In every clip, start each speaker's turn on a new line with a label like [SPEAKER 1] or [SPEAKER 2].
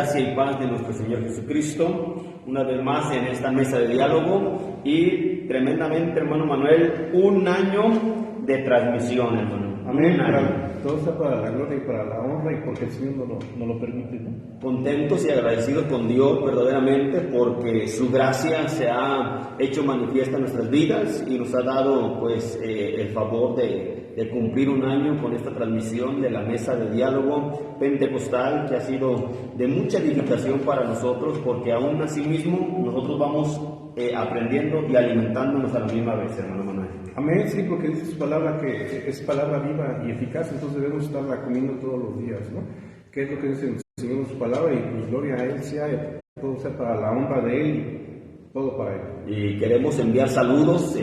[SPEAKER 1] Gracia y paz de nuestro Señor Jesucristo, una vez más en esta mesa de diálogo y tremendamente, hermano Manuel, un año de transmisión, hermano.
[SPEAKER 2] Amén. Todo está para la gloria y para la honra y porque el Señor nos lo permite, ¿no?
[SPEAKER 1] Contentos y agradecidos con Dios verdaderamente porque su gracia se ha hecho manifiesta en nuestras vidas y nos ha dado pues el favor de cumplir un año con esta transmisión de la mesa de diálogo pentecostal, que ha sido de mucha edificación para nosotros, porque aún así mismo nosotros vamos aprendiendo y alimentándonos a la misma vez, hermano Manuel.
[SPEAKER 2] Amén, sí, porque dice su palabra que es palabra viva y eficaz, entonces debemos estarla comiendo todos los días, ¿no? Que es lo que dice el Señor en su palabra, y pues gloria a Él sea, todo sea para la honra de Él, todo para Él.
[SPEAKER 1] Y queremos enviar saludos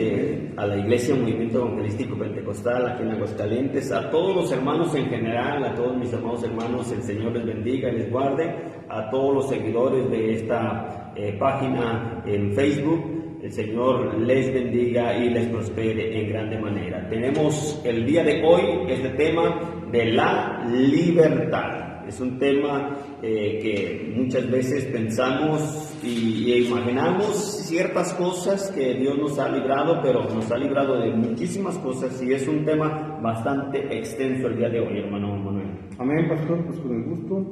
[SPEAKER 1] a la Iglesia Movimiento Evangelístico Pentecostal aquí en Aguascalientes, a todos los hermanos en general, a todos mis amados hermanos, el Señor les bendiga y les guarde, a todos los seguidores de esta página en Facebook. El Señor les bendiga y les prospere en grande manera. Tenemos el día de hoy este tema de la libertad. Es un tema que muchas veces pensamos y imaginamos ciertas cosas que Dios nos ha librado, pero nos ha librado de muchísimas cosas y es un tema bastante extenso el día de hoy, hermano Manuel.
[SPEAKER 2] Amén, pastor, pues con el gusto.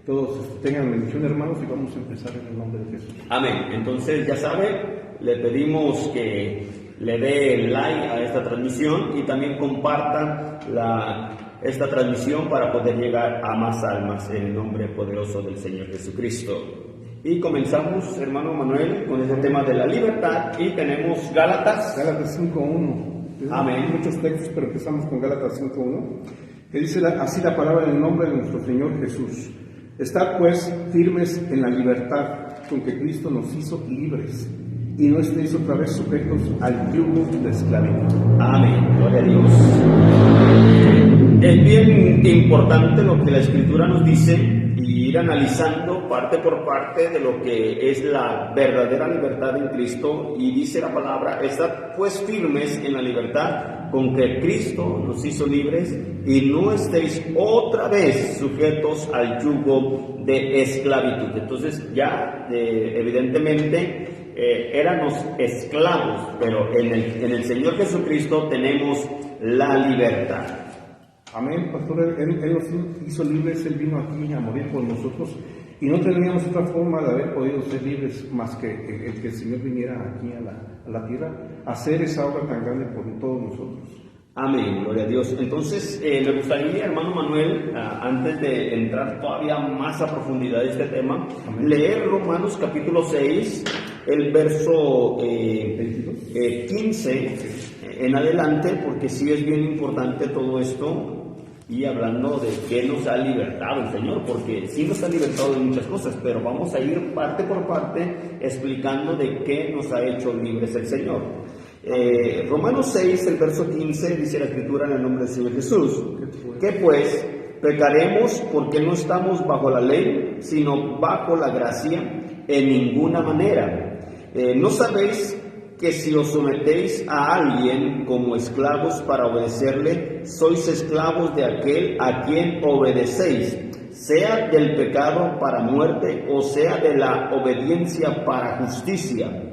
[SPEAKER 2] Todos tengan bendición, hermanos, y vamos a empezar en el nombre de Jesús.
[SPEAKER 1] Amén. Entonces, ya sabe, le pedimos que le dé like a esta transmisión y también comparta esta transmisión para poder llegar a más almas en el nombre poderoso del Señor Jesucristo. Y comenzamos, hermano Manuel, con este tema de la libertad y tenemos Gálatas
[SPEAKER 2] 5:1.
[SPEAKER 1] Amén.
[SPEAKER 2] Hay muchos textos, pero empezamos con Gálatas 5:1, que dice así la palabra en el nombre de nuestro Señor Jesús. Estad pues firmes en la libertad con que Cristo nos hizo libres, y no estéis otra vez sujetos al yugo de esclavitud.
[SPEAKER 1] Amén, gloria a Dios. Es bien importante lo que la Escritura nos dice y ir analizando parte por parte de lo que es la verdadera libertad en Cristo. Y dice la palabra: estad pues firmes en la libertad con que Cristo nos hizo libres, y no estéis otra vez sujetos al yugo de esclavitud. Entonces ya evidentemente éramos esclavos, pero en el Señor Jesucristo tenemos la libertad.
[SPEAKER 2] Amén, pastor. Él nos hizo libres, Él vino aquí a morir por nosotros, y no teníamos otra forma de haber podido ser libres más que el Señor viniera aquí a la tierra a hacer esa obra tan grande por todos nosotros.
[SPEAKER 1] Amén, gloria a Dios. Entonces, me gustaría, hermano Manuel, antes de entrar todavía más a profundidad de este tema, leer Romanos capítulo 6, el verso 15 en adelante, porque sí es bien importante todo esto, y hablando de qué nos ha libertado el Señor, porque sí nos ha libertado de muchas cosas, pero vamos a ir parte por parte explicando de qué nos ha hecho libres el Señor. Romanos 6, el verso 15, dice la Escritura en el nombre del Señor Jesús: ¿qué pues? ¿Pecaremos porque no estamos bajo la ley, sino bajo la gracia? En ninguna manera. ¿No sabéis que si os sometéis a alguien como esclavos para obedecerle, sois esclavos de aquel a quien obedecéis, sea del pecado para muerte o sea de la obediencia para justicia?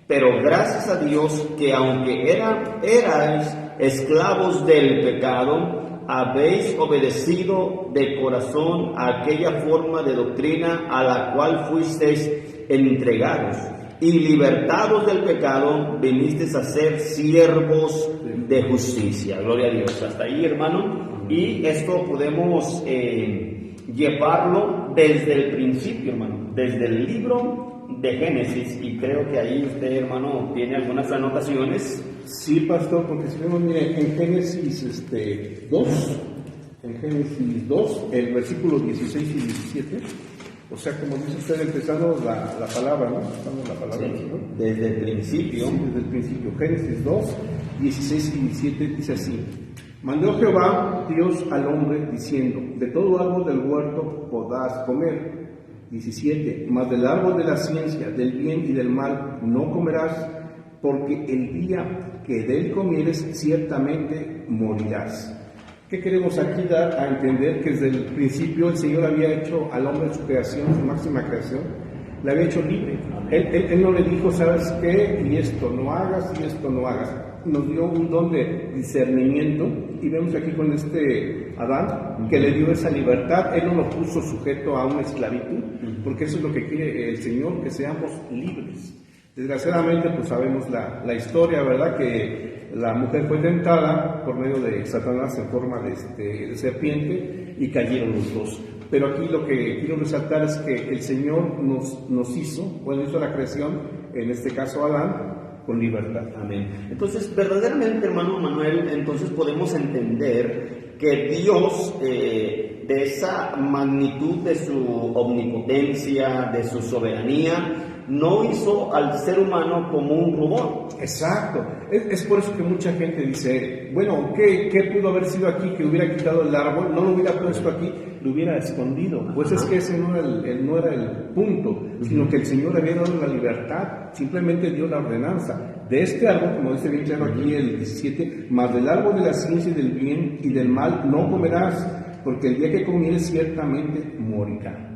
[SPEAKER 1] Pero gracias a Dios que aunque erais esclavos del pecado, habéis obedecido de corazón a aquella forma de doctrina a la cual fuisteis entregados, y libertados del pecado, vinisteis a ser siervos de justicia. Gloria a Dios. Hasta ahí, hermano. Y esto podemos llevarlo desde el principio, hermano, desde el libro de Génesis, y creo que ahí usted, hermano, tiene algunas anotaciones.
[SPEAKER 2] Sí, pastor, porque si vemos, mire, en Génesis 2, el versículo 16 y 17, o sea, como dice usted, empezamos la palabra, ¿no? Estamos la palabra,
[SPEAKER 1] Sí,
[SPEAKER 2] ¿no?
[SPEAKER 1] desde el principio.
[SPEAKER 2] Sí, desde el principio. Génesis 2, 16 y 17 dice así: mandó Jehová Dios al hombre diciendo: de todo árbol del huerto podrás comer. 17, mas del árbol de la ciencia, del bien y del mal no comerás, porque el día que de él comieres ciertamente morirás. ¿Qué queremos aquí dar a entender? Que desde el principio el Señor había hecho al hombre su creación, su máxima creación, la había hecho libre. Él no le dijo, ¿sabes qué? Y esto no hagas, y esto no hagas. Nos dio un don de discernimiento, y vemos aquí con este Adán, que le dio esa libertad. Él no lo puso sujeto a una esclavitud, porque eso es lo que quiere el Señor, que seamos libres. Desgraciadamente, pues sabemos la historia, ¿verdad? Que la mujer fue tentada por medio de Satanás en forma de serpiente, y cayeron los dos. Pero aquí lo que quiero resaltar es que el Señor nos hizo la creación, en este caso Adán, con libertad.
[SPEAKER 1] Amén. Entonces, verdaderamente, hermano Manuel, entonces podemos entender que Dios, de esa magnitud de su omnipotencia, de su soberanía, no hizo al ser humano como un robot.
[SPEAKER 2] Exacto. Es por eso que mucha gente dice, bueno, ¿qué pudo haber sido aquí? Que hubiera quitado el árbol, no lo hubiera puesto aquí, lo hubiera escondido. Pues es que ese no era el punto, sino que el Señor había dado la libertad, simplemente dio la ordenanza. De este árbol, como dice bien claro aquí el 17, más del árbol de la ciencia y del bien y del mal no comerás, porque el día que comieres ciertamente morirás.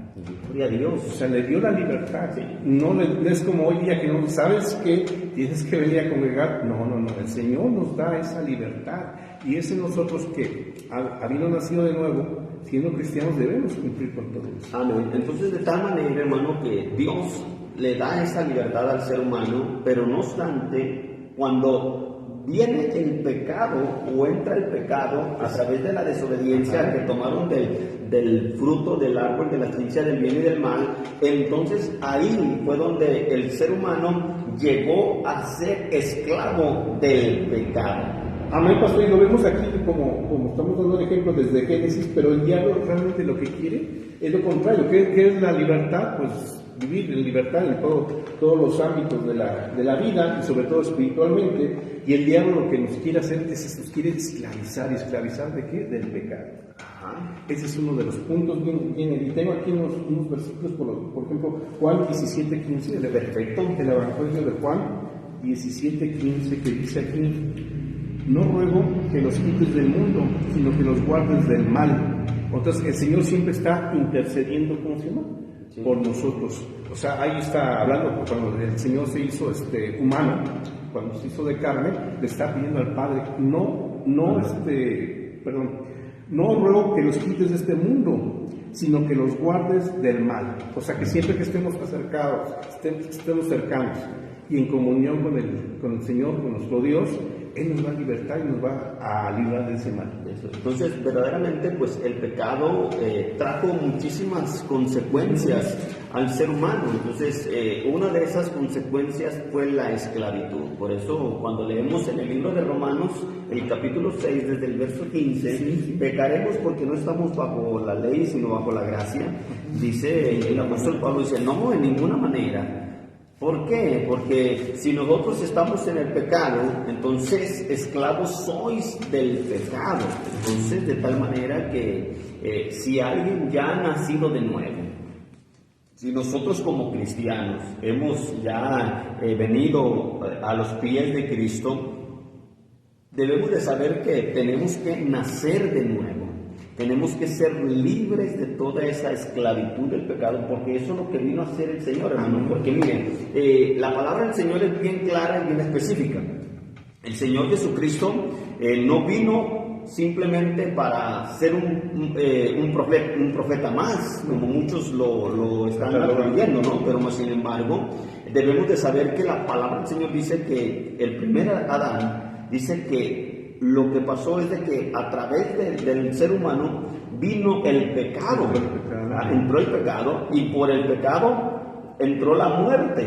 [SPEAKER 1] Gloria a Dios.
[SPEAKER 2] O sea, le dio la libertad. Sí. No es como hoy día que no sabes que tienes que venir a congregar. No. El Señor nos da esa libertad. Y es en nosotros que, habiendo nacido de nuevo, siendo cristianos, debemos cumplir con todo eso.
[SPEAKER 1] Amén. Entonces, de tal manera, hermano, que Dios le da esa libertad al ser humano, pero no obstante, cuando viene el pecado o entra el pecado a través de la desobediencia que tomaron del fruto del árbol de la ciencia del bien y del mal, entonces ahí fue donde el ser humano llegó a ser esclavo del pecado.
[SPEAKER 2] Amén, pastor, y lo vemos aquí como estamos dando el ejemplo desde Génesis, pero el diablo realmente lo que quiere es lo contrario. ¿Qué es la libertad? Pues vivir en libertad en todos los ámbitos de la vida, y sobre todo espiritualmente. Y el diablo lo que nos quiere hacer es nos quiere esclavizar. ¿Y esclavizar de qué? Del pecado. Ese es uno de los puntos bien, y tengo aquí unos versículos, por ejemplo, Juan 17:15, perfecto, el Evangelio de Juan 17:15, que dice aquí: no ruego que los quites del mundo, sino que los guardes del mal. Entonces el Señor siempre está intercediendo, ¿cómo se llama? Sí. Por nosotros. O sea, ahí está hablando, cuando el Señor se hizo humano, cuando se hizo de carne, le está pidiendo al Padre, no ruego que los quites de este mundo, sino que los guardes del mal. O sea, que siempre que estemos acercados, estemos cercanos y en comunión con el Señor, con nuestro Dios, Él nos da libertad y nos va a librar de ese mal.
[SPEAKER 1] Entonces, verdaderamente, pues el pecado trajo muchísimas consecuencias al ser humano. Entonces, una de esas consecuencias fue la esclavitud. Por eso, cuando leemos en el libro de Romanos, el capítulo 6, desde el verso 15, pecaremos porque no estamos bajo la ley, sino bajo la gracia. Dice el apóstol Pablo, dice, no, en ninguna manera. ¿Por qué? Porque si nosotros estamos en el pecado, entonces esclavos sois del pecado. Entonces, de tal manera que si alguien ya ha nacido de nuevo, si nosotros como cristianos hemos ya venido a los pies de Cristo, debemos de saber que tenemos que nacer de nuevo. Tenemos que ser libres de toda esa esclavitud del pecado, porque eso es lo que vino a hacer el Señor, hermano. Porque miren, la palabra del Señor es bien clara y bien específica. El Señor Jesucristo no vino simplemente para ser un profeta más, como muchos lo están atribuyendo, ¿no? Pero más sin embargo, debemos de saber que la palabra del Señor dice que el primer Adán dice que lo que pasó es de que a través del ser humano vino el pecado. Entró el pecado, y por el pecado entró la muerte.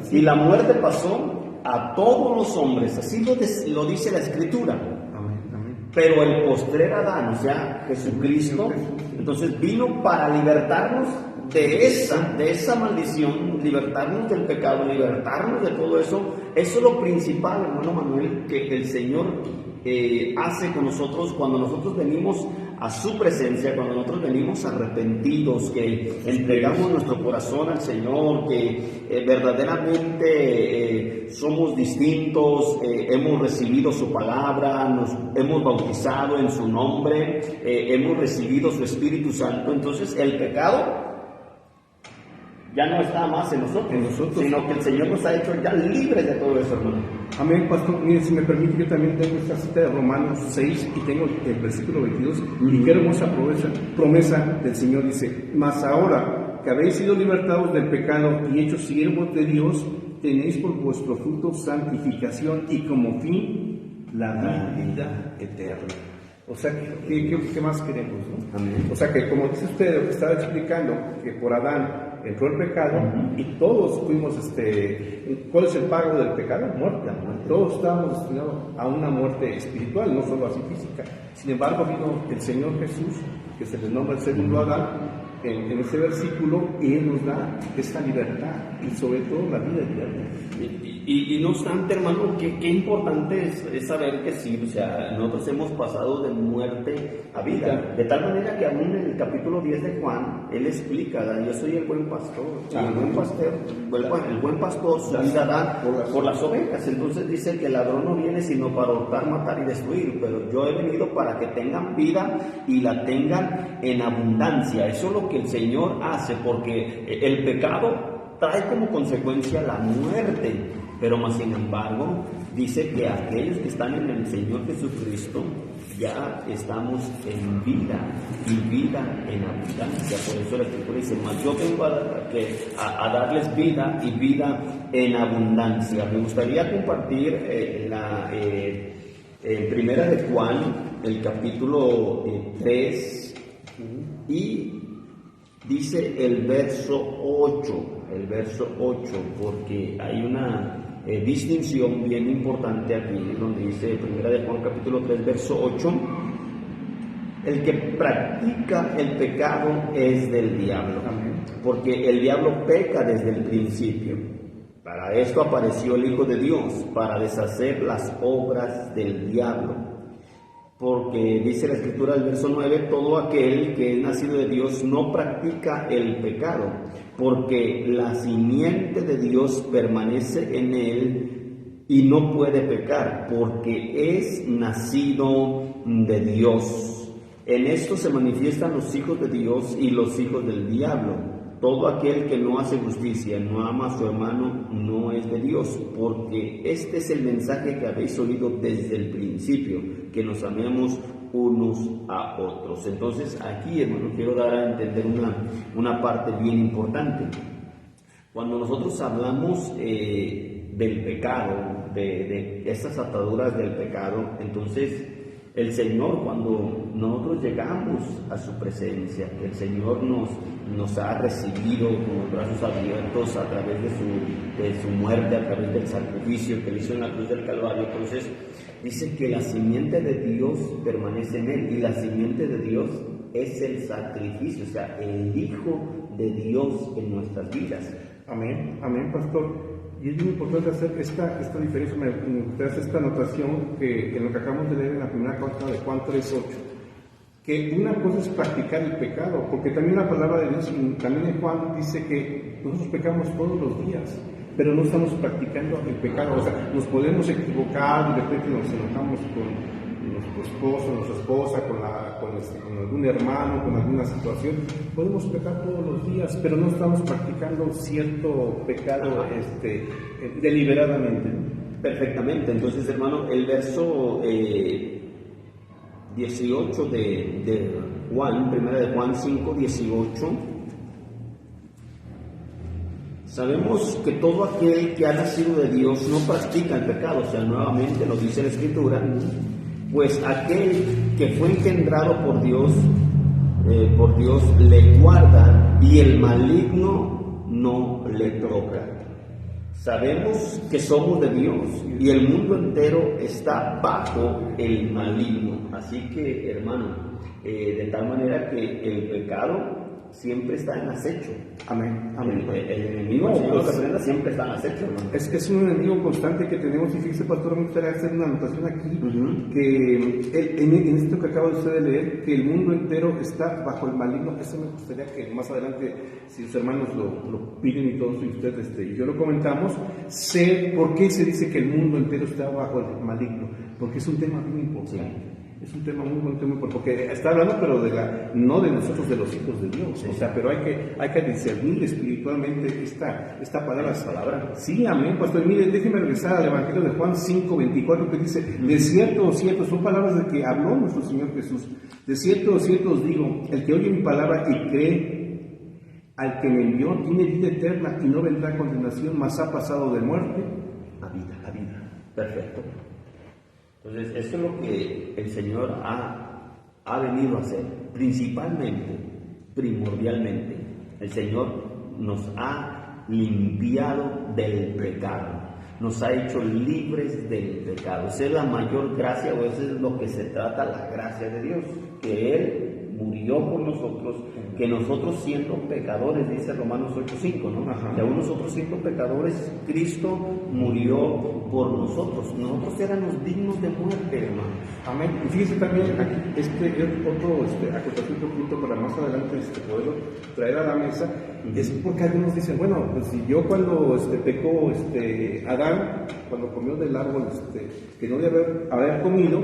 [SPEAKER 1] Sí. Y la muerte pasó a todos los hombres. Así lo dice la Escritura. Amén. Pero el postrer Adán, o sea, Jesucristo, entonces vino para libertarnos de esa maldición, libertarnos del pecado, libertarnos de todo eso. Eso es lo principal, hermano Manuel, que el Señor hace con nosotros cuando nosotros venimos a su presencia, cuando nosotros venimos arrepentidos, que entregamos nuestro corazón al Señor, que verdaderamente somos distintos, hemos recibido su palabra, nos hemos bautizado en su nombre, hemos recibido su Espíritu Santo, entonces el pecado ya no está más en nosotros, sino que el Señor nos ha hecho ya libres de todo eso, hermano.
[SPEAKER 2] Amén, pastor. Mire, si me permite, yo también tengo esta cita de Romanos 6 y tengo el versículo 22, y qué hermosa promesa del Señor. Dice: mas ahora que habéis sido libertados del pecado y hechos siervos de Dios, tenéis por vuestro fruto santificación y como fin la vida eterna. O sea, ¿qué más queremos, no?
[SPEAKER 1] Amén.
[SPEAKER 2] O sea, que como dice usted, lo que estaba explicando, que por Adán entró el pecado y todos fuimos, ¿cuál es el pago del pecado? Muerte. Todos estábamos destinados a una muerte espiritual, no solo así física. Sin embargo, vino el Señor Jesús, que se le nombra el segundo Adán, en este versículo, y Él nos da esta libertad y sobre todo la vida eterna.
[SPEAKER 1] Y no obstante, hermano, qué importante es saber que sí, o sea, nosotros hemos pasado de muerte a vida, de tal manera que aún en el capítulo 10 de Juan, él explica: yo soy el buen pastor, y el buen pastor su vida da por las ovejas. Entonces dice que el ladrón no viene sino para hurtar, matar y destruir, pero yo he venido para que tengan vida y la tengan en abundancia. Eso es lo que el Señor hace, porque el pecado trae como consecuencia la muerte, pero más sin embargo dice que aquellos que están en el Señor Jesucristo ya estamos en vida y vida en abundancia. Por eso la Escritura dice: mas yo vengo a darles vida y vida en abundancia. Me gustaría compartir en Primera de Juan, el capítulo 3, y dice el verso 8, porque hay una distinción bien importante aquí, donde dice Primera de Juan capítulo 3, verso 8: el que practica el pecado es del diablo, porque el diablo peca desde el principio. Para esto apareció el Hijo de Dios, para deshacer las obras del diablo. Porque dice la Escritura, el verso 9: todo aquel que es nacido de Dios no practica el pecado, porque la simiente de Dios permanece en él y no puede pecar, porque es nacido de Dios. En esto se manifiestan los hijos de Dios y los hijos del diablo. Todo aquel que no hace justicia, no ama a su hermano, no es de Dios, porque este es el mensaje que habéis oído desde el principio, que nos amemos unos a otros. Entonces aquí, hermano, quiero dar a entender una parte bien importante. Cuando nosotros hablamos del pecado, de estas ataduras del pecado, entonces el Señor, cuando nosotros llegamos a su presencia, que el Señor nos ha recibido con los brazos abiertos a través de su muerte, a través del sacrificio que él hizo en la cruz del Calvario, entonces dice que la simiente de Dios permanece en él, y la simiente de Dios es el sacrificio, o sea, el Hijo de Dios en nuestras vidas.
[SPEAKER 2] Amén, amén, pastor. Y es muy importante hacer esta diferencia, me gustaría hacer esta anotación que en lo que acabamos de leer en la primera carta de Juan 3:8, que una cosa es practicar el pecado, porque también la palabra de Dios, también en Juan dice que nosotros pecamos todos los días, pero no estamos practicando el pecado. O sea, nos podemos equivocar, de repente nos enojamos con nuestro esposo, nuestra esposa, con algún hermano, con alguna situación. Podemos pecar todos los días, pero no estamos practicando cierto pecado deliberadamente.
[SPEAKER 1] Perfectamente. Entonces, hermano, el verso 18 de Juan, primera de Juan 5:18, sabemos que todo aquel que ha nacido de Dios no practica el pecado. O sea, nuevamente lo dice la Escritura: pues aquel que fue engendrado por Dios le guarda, y el maligno no le toca. Sabemos que somos de Dios y el mundo entero está bajo el maligno. Así que, hermano, de tal manera que el pecado siempre está en acecho.
[SPEAKER 2] Amén. Amén.
[SPEAKER 1] El enemigo, el Señor
[SPEAKER 2] pues,
[SPEAKER 1] reprenda, siempre está en acecho, hermano.
[SPEAKER 2] Es un enemigo constante que tenemos. Y fíjese, pastor, me gustaría hacer una anotación aquí, que en esto que acaba usted de leer, que el mundo entero está bajo el maligno. Eso me gustaría que más adelante, si los hermanos lo piden y todos, y usted y yo lo comentamos, sé por qué se dice que el mundo entero está bajo el maligno, porque es un tema muy importante. Sí. Es un tema muy importante, porque está hablando, pero no de nosotros, de los hijos de Dios. Sí. O sea, pero hay que discernir espiritualmente esta palabra. Sí, amén, pastor. Mire, déjeme regresar al Evangelio de Juan 5:24, que dice, de cierto, son palabras de que habló nuestro Señor Jesús. De cierto os digo, el que oye mi palabra y cree al que me envió, tiene vida eterna y no vendrá a condenación, mas ha pasado de muerte a vida.
[SPEAKER 1] Perfecto. Entonces, eso es lo que el Señor ha venido a hacer, principalmente, primordialmente. El Señor nos ha limpiado del pecado, nos ha hecho libres del pecado. Esa es la mayor gracia, o eso es lo que se trata, la gracia de Dios, que Él murió por nosotros, que nosotros siendo pecadores, dice Romanos 8:5, ¿no? Que aún nosotros siendo pecadores, Cristo murió por nosotros. Nosotros éramos dignos de muerte, hermano.
[SPEAKER 2] Amén. Y fíjese también, aquí, otro acotación, otro punto para más adelante poderlo traer a la mesa, es porque algunos dicen, bueno, pues si yo cuando pecó Adán, cuando comió del árbol que no debe haber comido,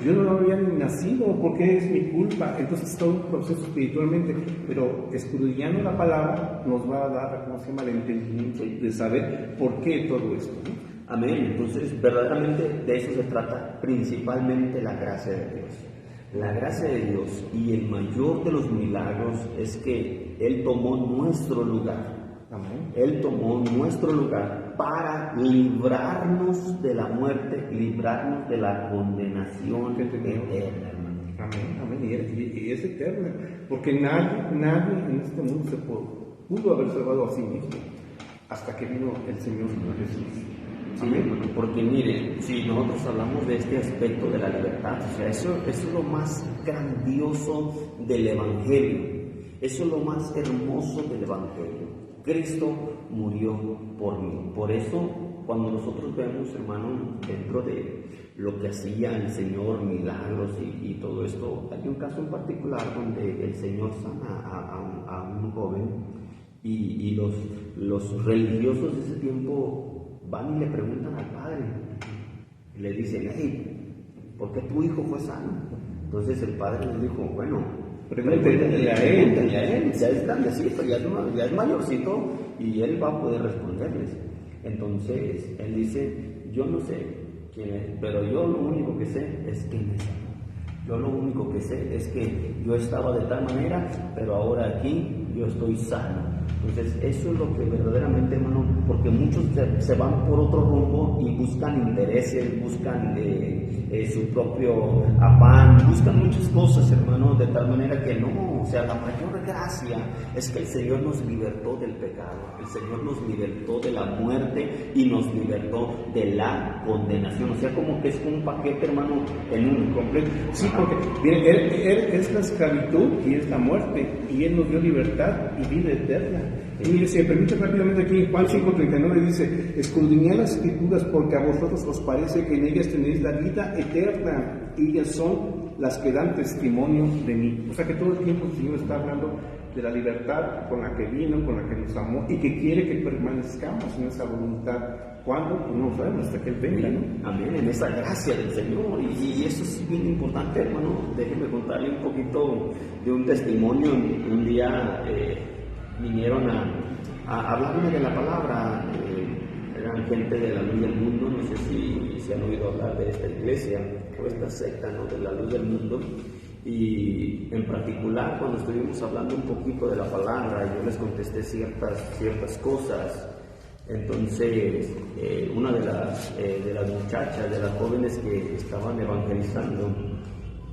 [SPEAKER 2] yo no había ni nacido, porque es mi culpa. Entonces es todo un proceso espiritualmente, pero escudriñando la palabra nos va a dar, ¿cómo se llama?, el entendimiento de saber por qué todo esto, ¿no?
[SPEAKER 1] Amén. Entonces, verdaderamente de eso se trata, principalmente la gracia de Dios. La gracia de Dios, y el mayor de los milagros es que Él tomó nuestro lugar. Amén. Él tomó nuestro lugar para librarnos de la muerte, librarnos de la condenación eterna.
[SPEAKER 2] Amén. Y es eterna, porque nadie en este mundo se pudo haber salvado a sí mismo hasta que vino el Señor Jesús.
[SPEAKER 1] Sí, porque miren, si nosotros hablamos de este aspecto de la libertad, o sea, eso es lo más grandioso del Evangelio, eso es lo más hermoso del Evangelio. Cristo murió por mí. Por eso, cuando nosotros vemos, hermano, dentro de lo que hacía el Señor, milagros y todo esto, hay un caso en particular donde el Señor sana a un joven y los religiosos de ese tiempo van y le preguntan al padre, y le dicen, hey, ¿por qué tu hijo fue sano? Entonces el padre les dijo, bueno, pregúntenle a él, ya es grandecito, ya es mayorcito, y él va a poder responderles. Entonces él dice, yo no sé quién es, pero yo lo único que sé es que me sanó. Yo lo único que sé es que yo estaba de tal manera, pero ahora aquí yo estoy sano. Entonces, eso es lo que verdaderamente, hermano, porque muchos se van por otro rumbo y buscan intereses, buscan su propio afán, buscan muchas cosas, hermano, de tal manera que no, o sea, la mayor gracia es que el Señor nos libertó del pecado, el Señor nos libertó de la muerte y nos libertó de la condenación, o sea, como que es un paquete, hermano, en un completo.
[SPEAKER 2] Sí, porque, miren, él es la esclavitud y es la muerte, y Él nos dio libertad y vida eterna. Y mire, si me permite rápidamente aquí, Juan 5:39 dice, escudriñad las Escrituras porque a vosotros os parece que en ellas tenéis la vida eterna, y ellas son las que dan testimonio de mí. O sea que todo el tiempo el Señor está hablando de la libertad con la que vino, con la que nos amó, y que quiere que permanezcamos en esa voluntad. ¿Cuándo? Pues no lo sabemos, hasta que Él venga, ¿no?
[SPEAKER 1] Amén, en esa gracia del Señor, y eso es bien importante, hermano. Déjeme contarle un poquito de un testimonio. Un día vinieron a hablarme de la palabra, eran gente de la Luz del Mundo, no sé si han oído hablar de esta iglesia o esta secta, ¿no?, de la Luz del Mundo. Y en particular, cuando estuvimos hablando un poquito de la palabra, yo les contesté ciertas cosas. Entonces, una de las muchachas, de las jóvenes que estaban evangelizando,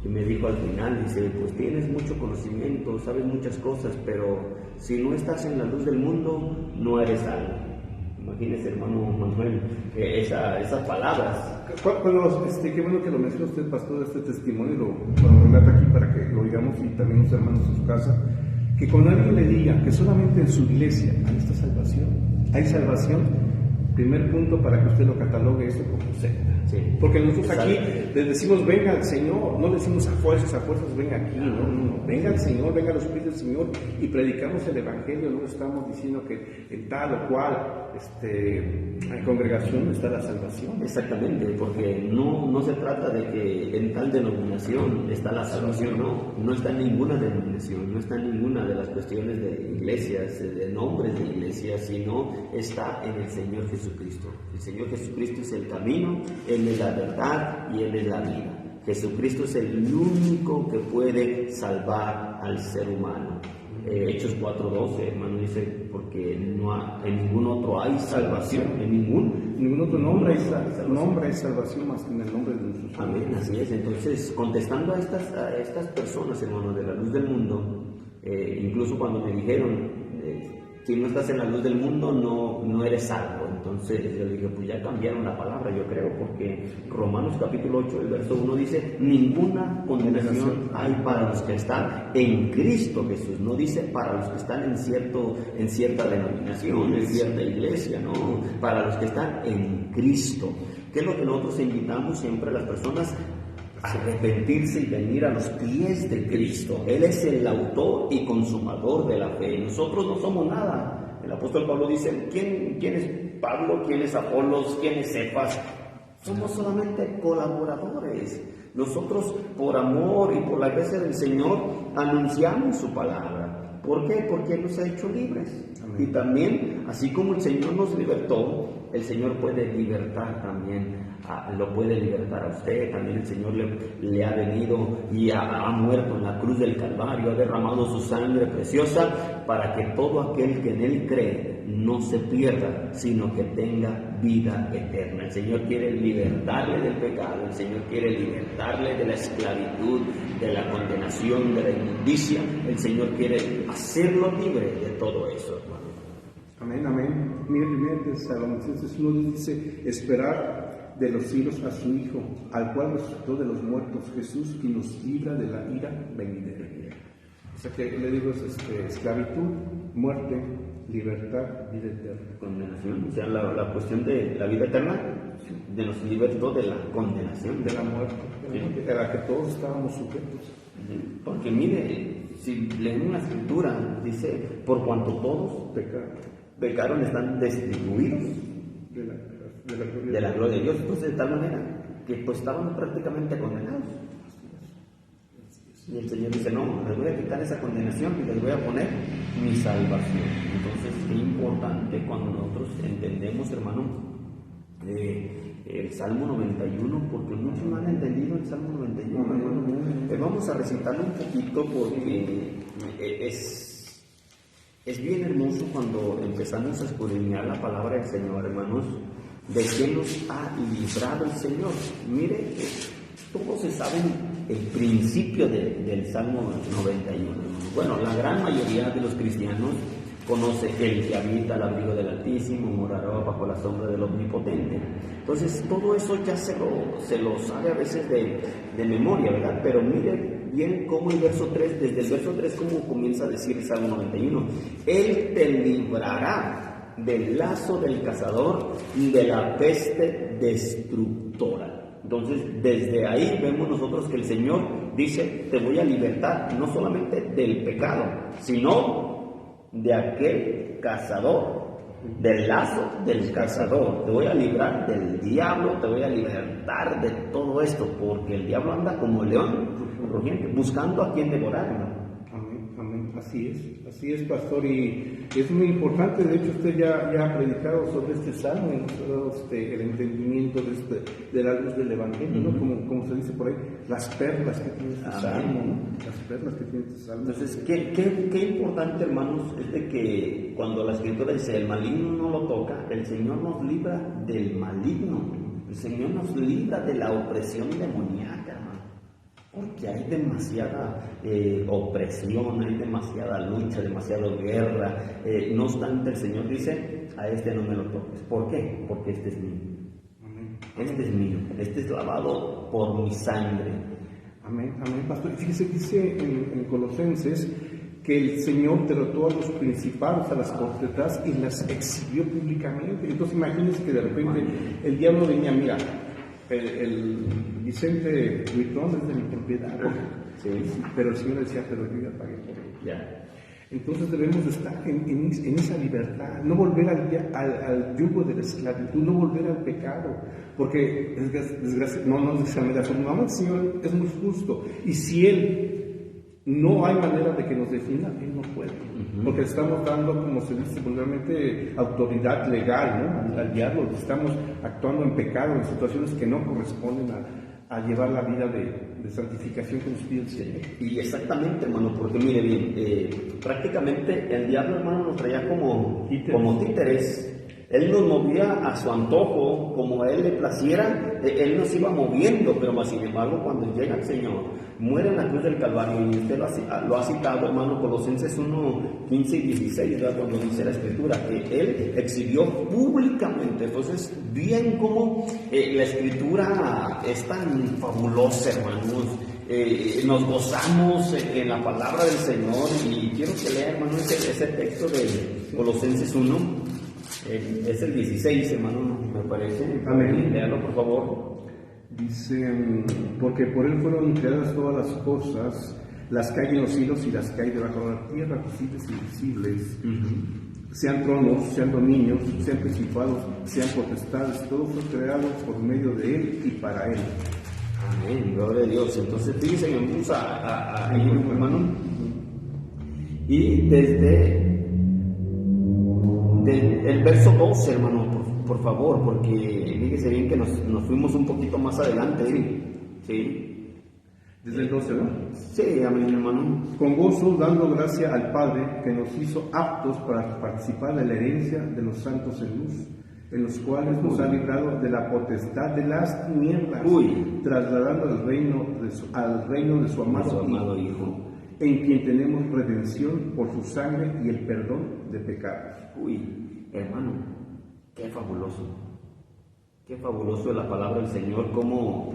[SPEAKER 1] y me dijo al final, dice, pues tienes mucho conocimiento, sabes muchas cosas, pero si no estás en la luz del mundo, no eres algo. Imagínese, hermano Manuel, esas palabras.
[SPEAKER 2] Cuando, qué bueno que lo menciona usted, pastor, este testimonio, lo relata aquí para que lo oigamos, y también los hermanos en su casa, Que cuando alguien le diga que solamente en su iglesia hay salvación, primer punto para que usted lo catalogue eso como secta.
[SPEAKER 1] Sí.
[SPEAKER 2] Porque nosotros aquí les decimos venga al Señor, no le decimos a fuerzas venga aquí, no, venga al Señor, venga a los pies del Señor y predicamos el Evangelio, no estamos diciendo que en tal o cual congregación está la salvación.
[SPEAKER 1] Exactamente, porque no se trata de que en tal denominación está la salvación, no está en ninguna denominación, no está en ninguna de las cuestiones de iglesias, de nombres de iglesias, sino está en el Señor Jesucristo. El Señor Jesucristo es el camino, Él es la verdad y Él es la vida. Jesucristo es el único que puede salvar al ser humano. Hechos 4:12, hermano, dice, porque en ningún otro hay salvación, en ningún otro nombre hay salvación más que en el nombre de nuestro Señor. Amén, así es. Entonces, contestando a estas personas, hermano, de la luz del mundo, incluso cuando me dijeron, si no estás en la luz del mundo, no eres salvo. Entonces yo dije, pues ya cambiaron la palabra, yo creo, porque Romanos capítulo 8, el verso 1 dice, ninguna condenación hay para los que están en Cristo Jesús. No dice para los que están en cierta denominación, en cierta iglesia, no, para los que están en Cristo. ¿Qué es lo que nosotros invitamos siempre a las personas? Arrepentirse y venir a los pies de Cristo. Él es el autor y consumador de la fe. Nosotros no somos nada. El apóstol Pablo dice, ¿quién es Pablo? ¿Quién es Apolos? ¿Quién es Cefas? Somos solamente colaboradores. Nosotros, por amor y por la gracia del Señor, anunciamos su palabra. ¿Por qué? Porque Él nos ha hecho libres. Amén. Y también, así como el Señor nos libertó, el Señor puede libertar también. Lo puede libertar a usted. También el Señor le ha venido y ha muerto en la cruz del Calvario, ha derramado su sangre preciosa para que todo aquel que en Él cree no se pierda, sino que tenga vida eterna. El Señor quiere libertarle del pecado, el Señor quiere libertarle de la esclavitud, de la condenación, de la inmundicia. El Señor quiere hacerlo libre de todo eso, hermano.
[SPEAKER 2] Amén, amén. Mire, Tesalonicenses 1 dice, esperar de los cielos a su Hijo, al cual resucitó de los muertos, Jesús, y nos libra de la ira venidera. O sea que le digo, es esclavitud, muerte, libertad, vida eterna.
[SPEAKER 1] Condenación, o sea, la cuestión de la vida eterna, de nos libertó de la condenación,
[SPEAKER 2] de la muerte, a la que todos estábamos sujetos.
[SPEAKER 1] Porque mire, si leemos la escritura, dice, por cuanto todos pecaron, están destituidos de la gloria de Dios. Entonces, de tal manera que pues estaban prácticamente condenados. Y el Señor dice, no, les voy a quitar esa condenación y les voy a poner mi salvación. Entonces, qué importante cuando nosotros entendemos, hermano, el Salmo 91, porque muchos no han entendido el Salmo 91, hermano. Vamos a recitarlo un poquito porque es bien hermoso cuando empezamos a escudriñar la palabra del Señor, hermanos. ¿De qué nos ha librado el Señor? Mire, todos se saben el principio del Salmo 91. Bueno, la gran mayoría de los cristianos conoce que el que habita al abrigo del Altísimo morará bajo la sombra del Omnipotente. Entonces, todo eso ya se lo sabe a veces de memoria, ¿verdad? Pero mire bien cómo el verso 3, desde el verso 3, cómo comienza a decir el Salmo 91. Él te librará del lazo del cazador y de la peste destructora. Entonces, desde ahí vemos nosotros que el Señor dice, te voy a libertar no solamente del pecado, sino de aquel cazador, del lazo del cazador. Te voy a librar del diablo, te voy a libertar de todo esto, porque el diablo anda como león rugiente, buscando a quien devorar, ¿no?
[SPEAKER 2] Así es, pastor, y es muy importante. De hecho, usted ya ha predicado sobre este salmo y nos ha dado el entendimiento de la luz del Evangelio, ¿no? Como se dice por ahí, las perlas que tiene este salmo, ¿no? Las perlas que tiene este salmo.
[SPEAKER 1] Entonces, qué importante, hermanos, es de que cuando la Escritura dice el maligno no lo toca, el Señor nos libra del maligno, el Señor nos libra de la opresión demoníaca, hermano. Porque hay demasiada opresión, hay demasiada lucha, demasiada guerra. No obstante, el Señor dice, a este no me lo toques. ¿Por qué? Porque este es mío. Amén. Este es mío, este es lavado por mi sangre.
[SPEAKER 2] Amén, amén, pastor. Fíjese, dice en Colosenses que el Señor derrotó a los principados, a las potestades y las exhibió públicamente. Entonces imagínense que de repente el diablo venía, mira, el Vicente Huitrón es de mi propiedad,
[SPEAKER 1] Sí.
[SPEAKER 2] pero el Señor decía, pero yo ya pagué por él.
[SPEAKER 1] Ya.
[SPEAKER 2] Entonces debemos estar en esa libertad, no volver al yugo de la esclavitud, no volver al pecado, porque no el Señor es muy justo, y si Él no hay manera de que nos defina, Él no puede, porque estamos dando, como se dice vulgarmente, autoridad legal, ¿no? al diablo, estamos actuando en pecado, en situaciones que no corresponden a llevar la vida de santificación que nos pide el Señor.
[SPEAKER 1] Y exactamente, hermano, porque mire bien, prácticamente el diablo, hermano, nos traía como títeres. Él nos movía a su antojo, como a él le placiera, él nos iba moviendo, pero más sin embargo, cuando llega el Señor, muere en la cruz del Calvario, y usted lo ha citado, hermano, Colosenses 1, 15 y 16, ¿verdad? Cuando dice la Escritura, que él exhibió públicamente. Entonces, bien como la Escritura es tan fabulosa, hermanos. Nos gozamos en la palabra del Señor, y quiero que lea, hermano, ese texto de Colosenses 1. Es el 16, hermano, me parece.
[SPEAKER 2] Amén.
[SPEAKER 1] Léalo, por favor.
[SPEAKER 2] Dice, porque por Él fueron creadas todas las cosas, las que hay en los cielos y las que hay debajo de la tierra, visibles y invisibles. Sean tronos, sean dominios, sean principados, sean potestades, todo fue creado por medio de Él y para Él.
[SPEAKER 1] Amén, gloria a Dios. Entonces, fíjense, vamos a ir, hermano. Y desde el verso 12, hermano, por favor, porque fíjese bien que nos fuimos un poquito más adelante. Sí.
[SPEAKER 2] Desde el 12, ¿no?
[SPEAKER 1] Sí, amén, hermano.
[SPEAKER 2] Con gozo, dando gracia al Padre, que nos hizo aptos para participar de la herencia de los santos en luz, en los cuales nos ha librado de la potestad de las tinieblas, trasladando al reino de su amado Hijo, en quien tenemos redención por su sangre y el perdón de pecados.
[SPEAKER 1] Hermano, qué fabuloso es la palabra del Señor, cómo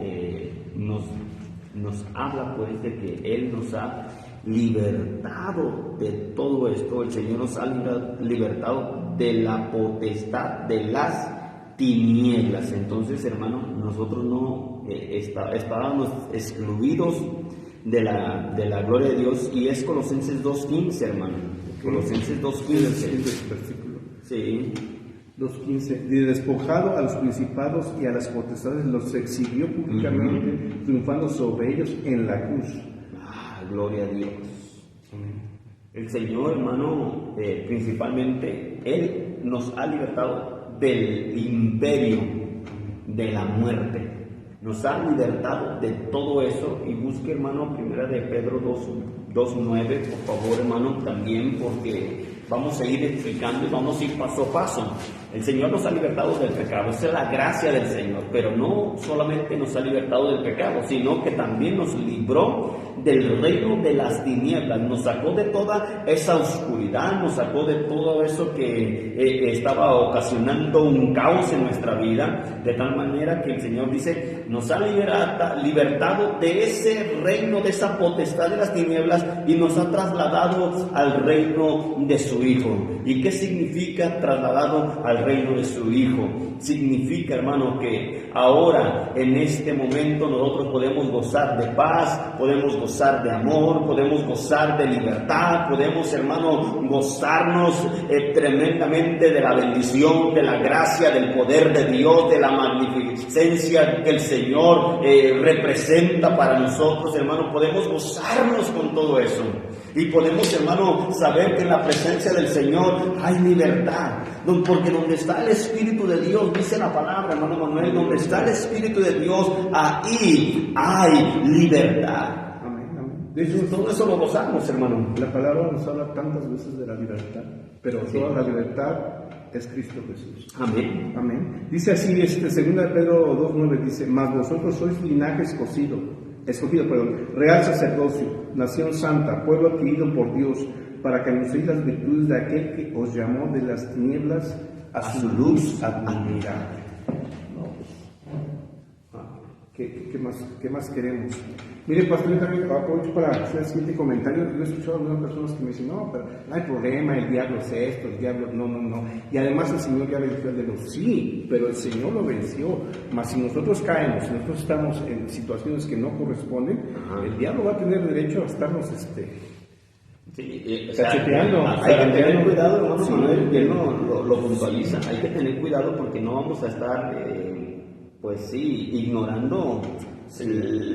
[SPEAKER 1] nos habla pues de que Él nos ha libertado de todo esto. El Señor nos ha libertado de la potestad de las tinieblas. Entonces, hermano, nosotros no estábamos excluidos de la gloria de Dios, y es Colosenses 2.15, hermano. Colosenses 2.15.
[SPEAKER 2] Versículo.
[SPEAKER 1] Sí.
[SPEAKER 2] 2.15. Y despojado a los principados y a las potestades, los exhibió públicamente, triunfando sobre ellos en la cruz.
[SPEAKER 1] Gloria a Dios. El Señor, hermano, principalmente, Él nos ha libertado del imperio de la muerte. Nos ha libertado de todo eso. Y busque, hermano, primera de Pedro 2.9, por favor, hermano, también, porque vamos a ir explicando y vamos a ir paso a paso. El Señor nos ha libertado del pecado, esa es la gracia del Señor, pero no solamente nos ha libertado del pecado, sino que también nos libró del reino de las tinieblas, nos sacó de toda esa oscuridad, nos sacó de todo eso que estaba ocasionando un caos en nuestra vida, de tal manera que el Señor dice, nos ha libertado de ese reino, de esa potestad de las tinieblas, y nos ha trasladado al reino de su Hijo. ¿Y qué significa trasladado al reino de su Hijo? Significa, hermano, que ahora, en este momento, nosotros podemos gozar de paz, podemos gozar de amor, podemos gozar de libertad, podemos, hermano, gozarnos tremendamente de la bendición, de la gracia, del poder de Dios, de la magnificencia que el Señor representa para nosotros, hermano. Podemos gozarnos con todo eso. Y podemos, hermano, saber que en la presencia del Señor hay libertad. Porque donde está el Espíritu de Dios, dice la palabra, hermano Manuel, donde está el Espíritu de Dios, ahí hay libertad.
[SPEAKER 2] Amén.
[SPEAKER 1] De hecho, todo eso lo gozamos, hermano.
[SPEAKER 2] La palabra nos habla tantas veces de la libertad, pero toda la libertad es Cristo Jesús.
[SPEAKER 1] Amén.
[SPEAKER 2] Amén. Dice así, 2 Pedro 2.9, dice, mas vosotros sois linaje escogido, real sacerdocio, nación santa, pueblo adquirido por Dios, para que anunciéis las virtudes de aquel que os llamó de las tinieblas a su luz admirable. ¿Qué más queremos? Mire, pastor, yo también aprovecho para hacer el siguiente comentario. Yo he escuchado a algunas personas que me dicen, no, pero no hay problema, el diablo es esto, el diablo, no. Y además el Señor ya venció al demonio. Sí, pero el Señor lo venció. Mas si nosotros caemos, si nosotros estamos en situaciones que no corresponden, el diablo va a tener derecho a estarnos
[SPEAKER 1] Sí,
[SPEAKER 2] cacheteando.
[SPEAKER 1] Hay que tener cuidado, hermano
[SPEAKER 2] Sí.
[SPEAKER 1] Manuel, que él lo puntualiza. Hay que tener cuidado porque no vamos a estar, pues sí, ignorando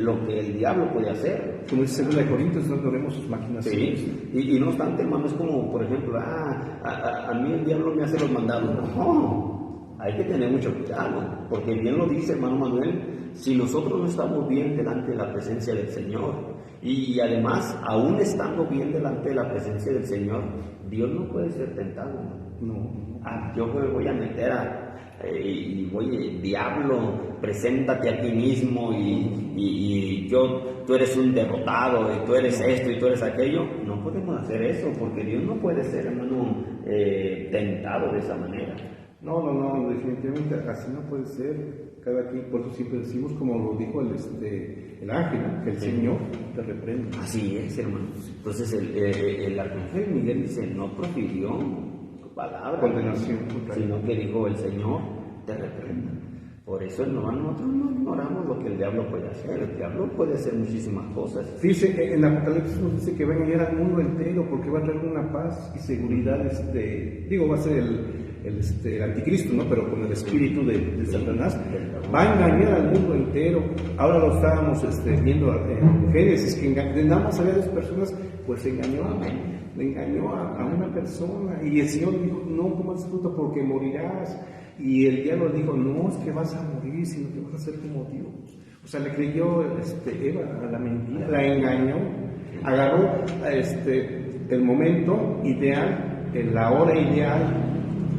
[SPEAKER 1] lo que el diablo puede hacer.
[SPEAKER 2] Como dice 2 Corintios, no ignoremos sus maquinaciones.
[SPEAKER 1] Sí, y no obstante, hermano, es como, por ejemplo, a mí el diablo me hace los mandados. No, hay que tener mucho cuidado, porque bien lo dice, hermano Manuel, si nosotros no estamos bien delante de la presencia del Señor, y además, aún estando bien delante de la presencia del Señor, Dios no puede ser tentado.
[SPEAKER 2] No.
[SPEAKER 1] Yo me voy a meter y voy, diablo, preséntate a ti mismo y tú eres un derrotado y tú eres esto y tú eres aquello. No podemos hacer eso porque Dios no puede ser, hermano, tentado de esa manera.
[SPEAKER 2] No, definitivamente así no puede ser. Cada quien, por eso siempre decimos, como lo dijo el ángel, ¿no? Que el Señor te reprende.
[SPEAKER 1] Así es, hermano. Entonces el arcángel Miguel dice, no profirió palabra,
[SPEAKER 2] Condenación,
[SPEAKER 1] sino que dijo, el Señor te reprenda. Por eso nosotros no ignoramos lo que el diablo puede hacer. El diablo puede hacer muchísimas cosas.
[SPEAKER 2] Dice, en Apocalipsis nos dice que va a engañar al mundo entero porque va a traer una paz y seguridad, va a ser el anticristo, ¿no? Pero con el espíritu de Satanás, va a engañar al mundo entero. Ahora lo estábamos viendo en Génesis, que nada más había 2 personas, pues engañó a una persona, y el Señor dijo, no comas fruto porque morirás, y el diablo dijo, no es que vas a morir, sino que vas a ser como Dios. O sea, le creyó Eva a la mentira, la engañó, agarró el momento ideal, la hora ideal.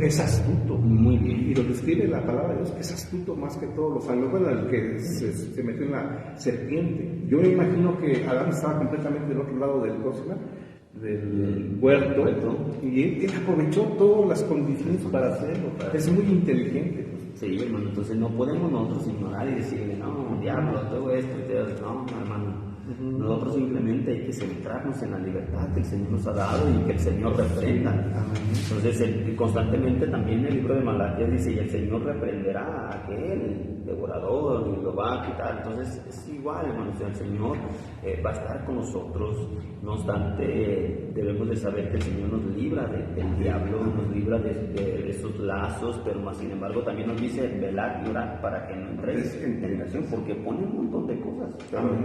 [SPEAKER 2] Es astuto, muy bien, y lo describe la palabra de Dios, que es astuto más que todos los ángeles. Bueno, el que se metió en la serpiente. Yo me imagino que Adán estaba completamente del otro lado del huerto, y él aprovechó todas las condiciones para hacerlo. Es muy inteligente.
[SPEAKER 1] Sí, hermano, entonces no podemos nosotros ignorar y decirle, no, diablo, todo esto, no, hermano. Nosotros simplemente hay que centrarnos en la libertad que el Señor nos ha dado y que el Señor reprenda. Entonces, constantemente también el libro de Malaquías dice, y el Señor reprenderá a aquel devorador y lo va a quitar. Entonces, es igual, hermano, el Señor va a estar con nosotros. No obstante, debemos de saber que el Señor nos libra del diablo, nos libra de esos lazos, pero más sin embargo también nos dice, velad y orad para que no entréis en tentación, porque pone un montón de cosas.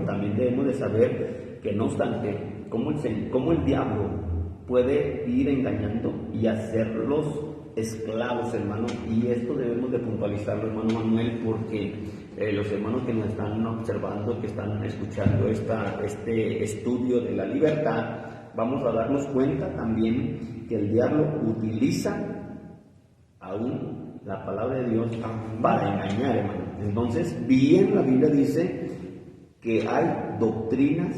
[SPEAKER 1] También debemos de saber que no obstante, cómo el diablo puede ir engañando y hacerlos esclavos, hermano, y esto debemos de puntualizarlo, hermano Manuel, porque los hermanos que nos están observando, que están escuchando este estudio de la libertad, vamos a darnos cuenta también que el diablo utiliza aún la palabra de Dios para engañar, hermano. Entonces, bien la Biblia dice que hay doctrinas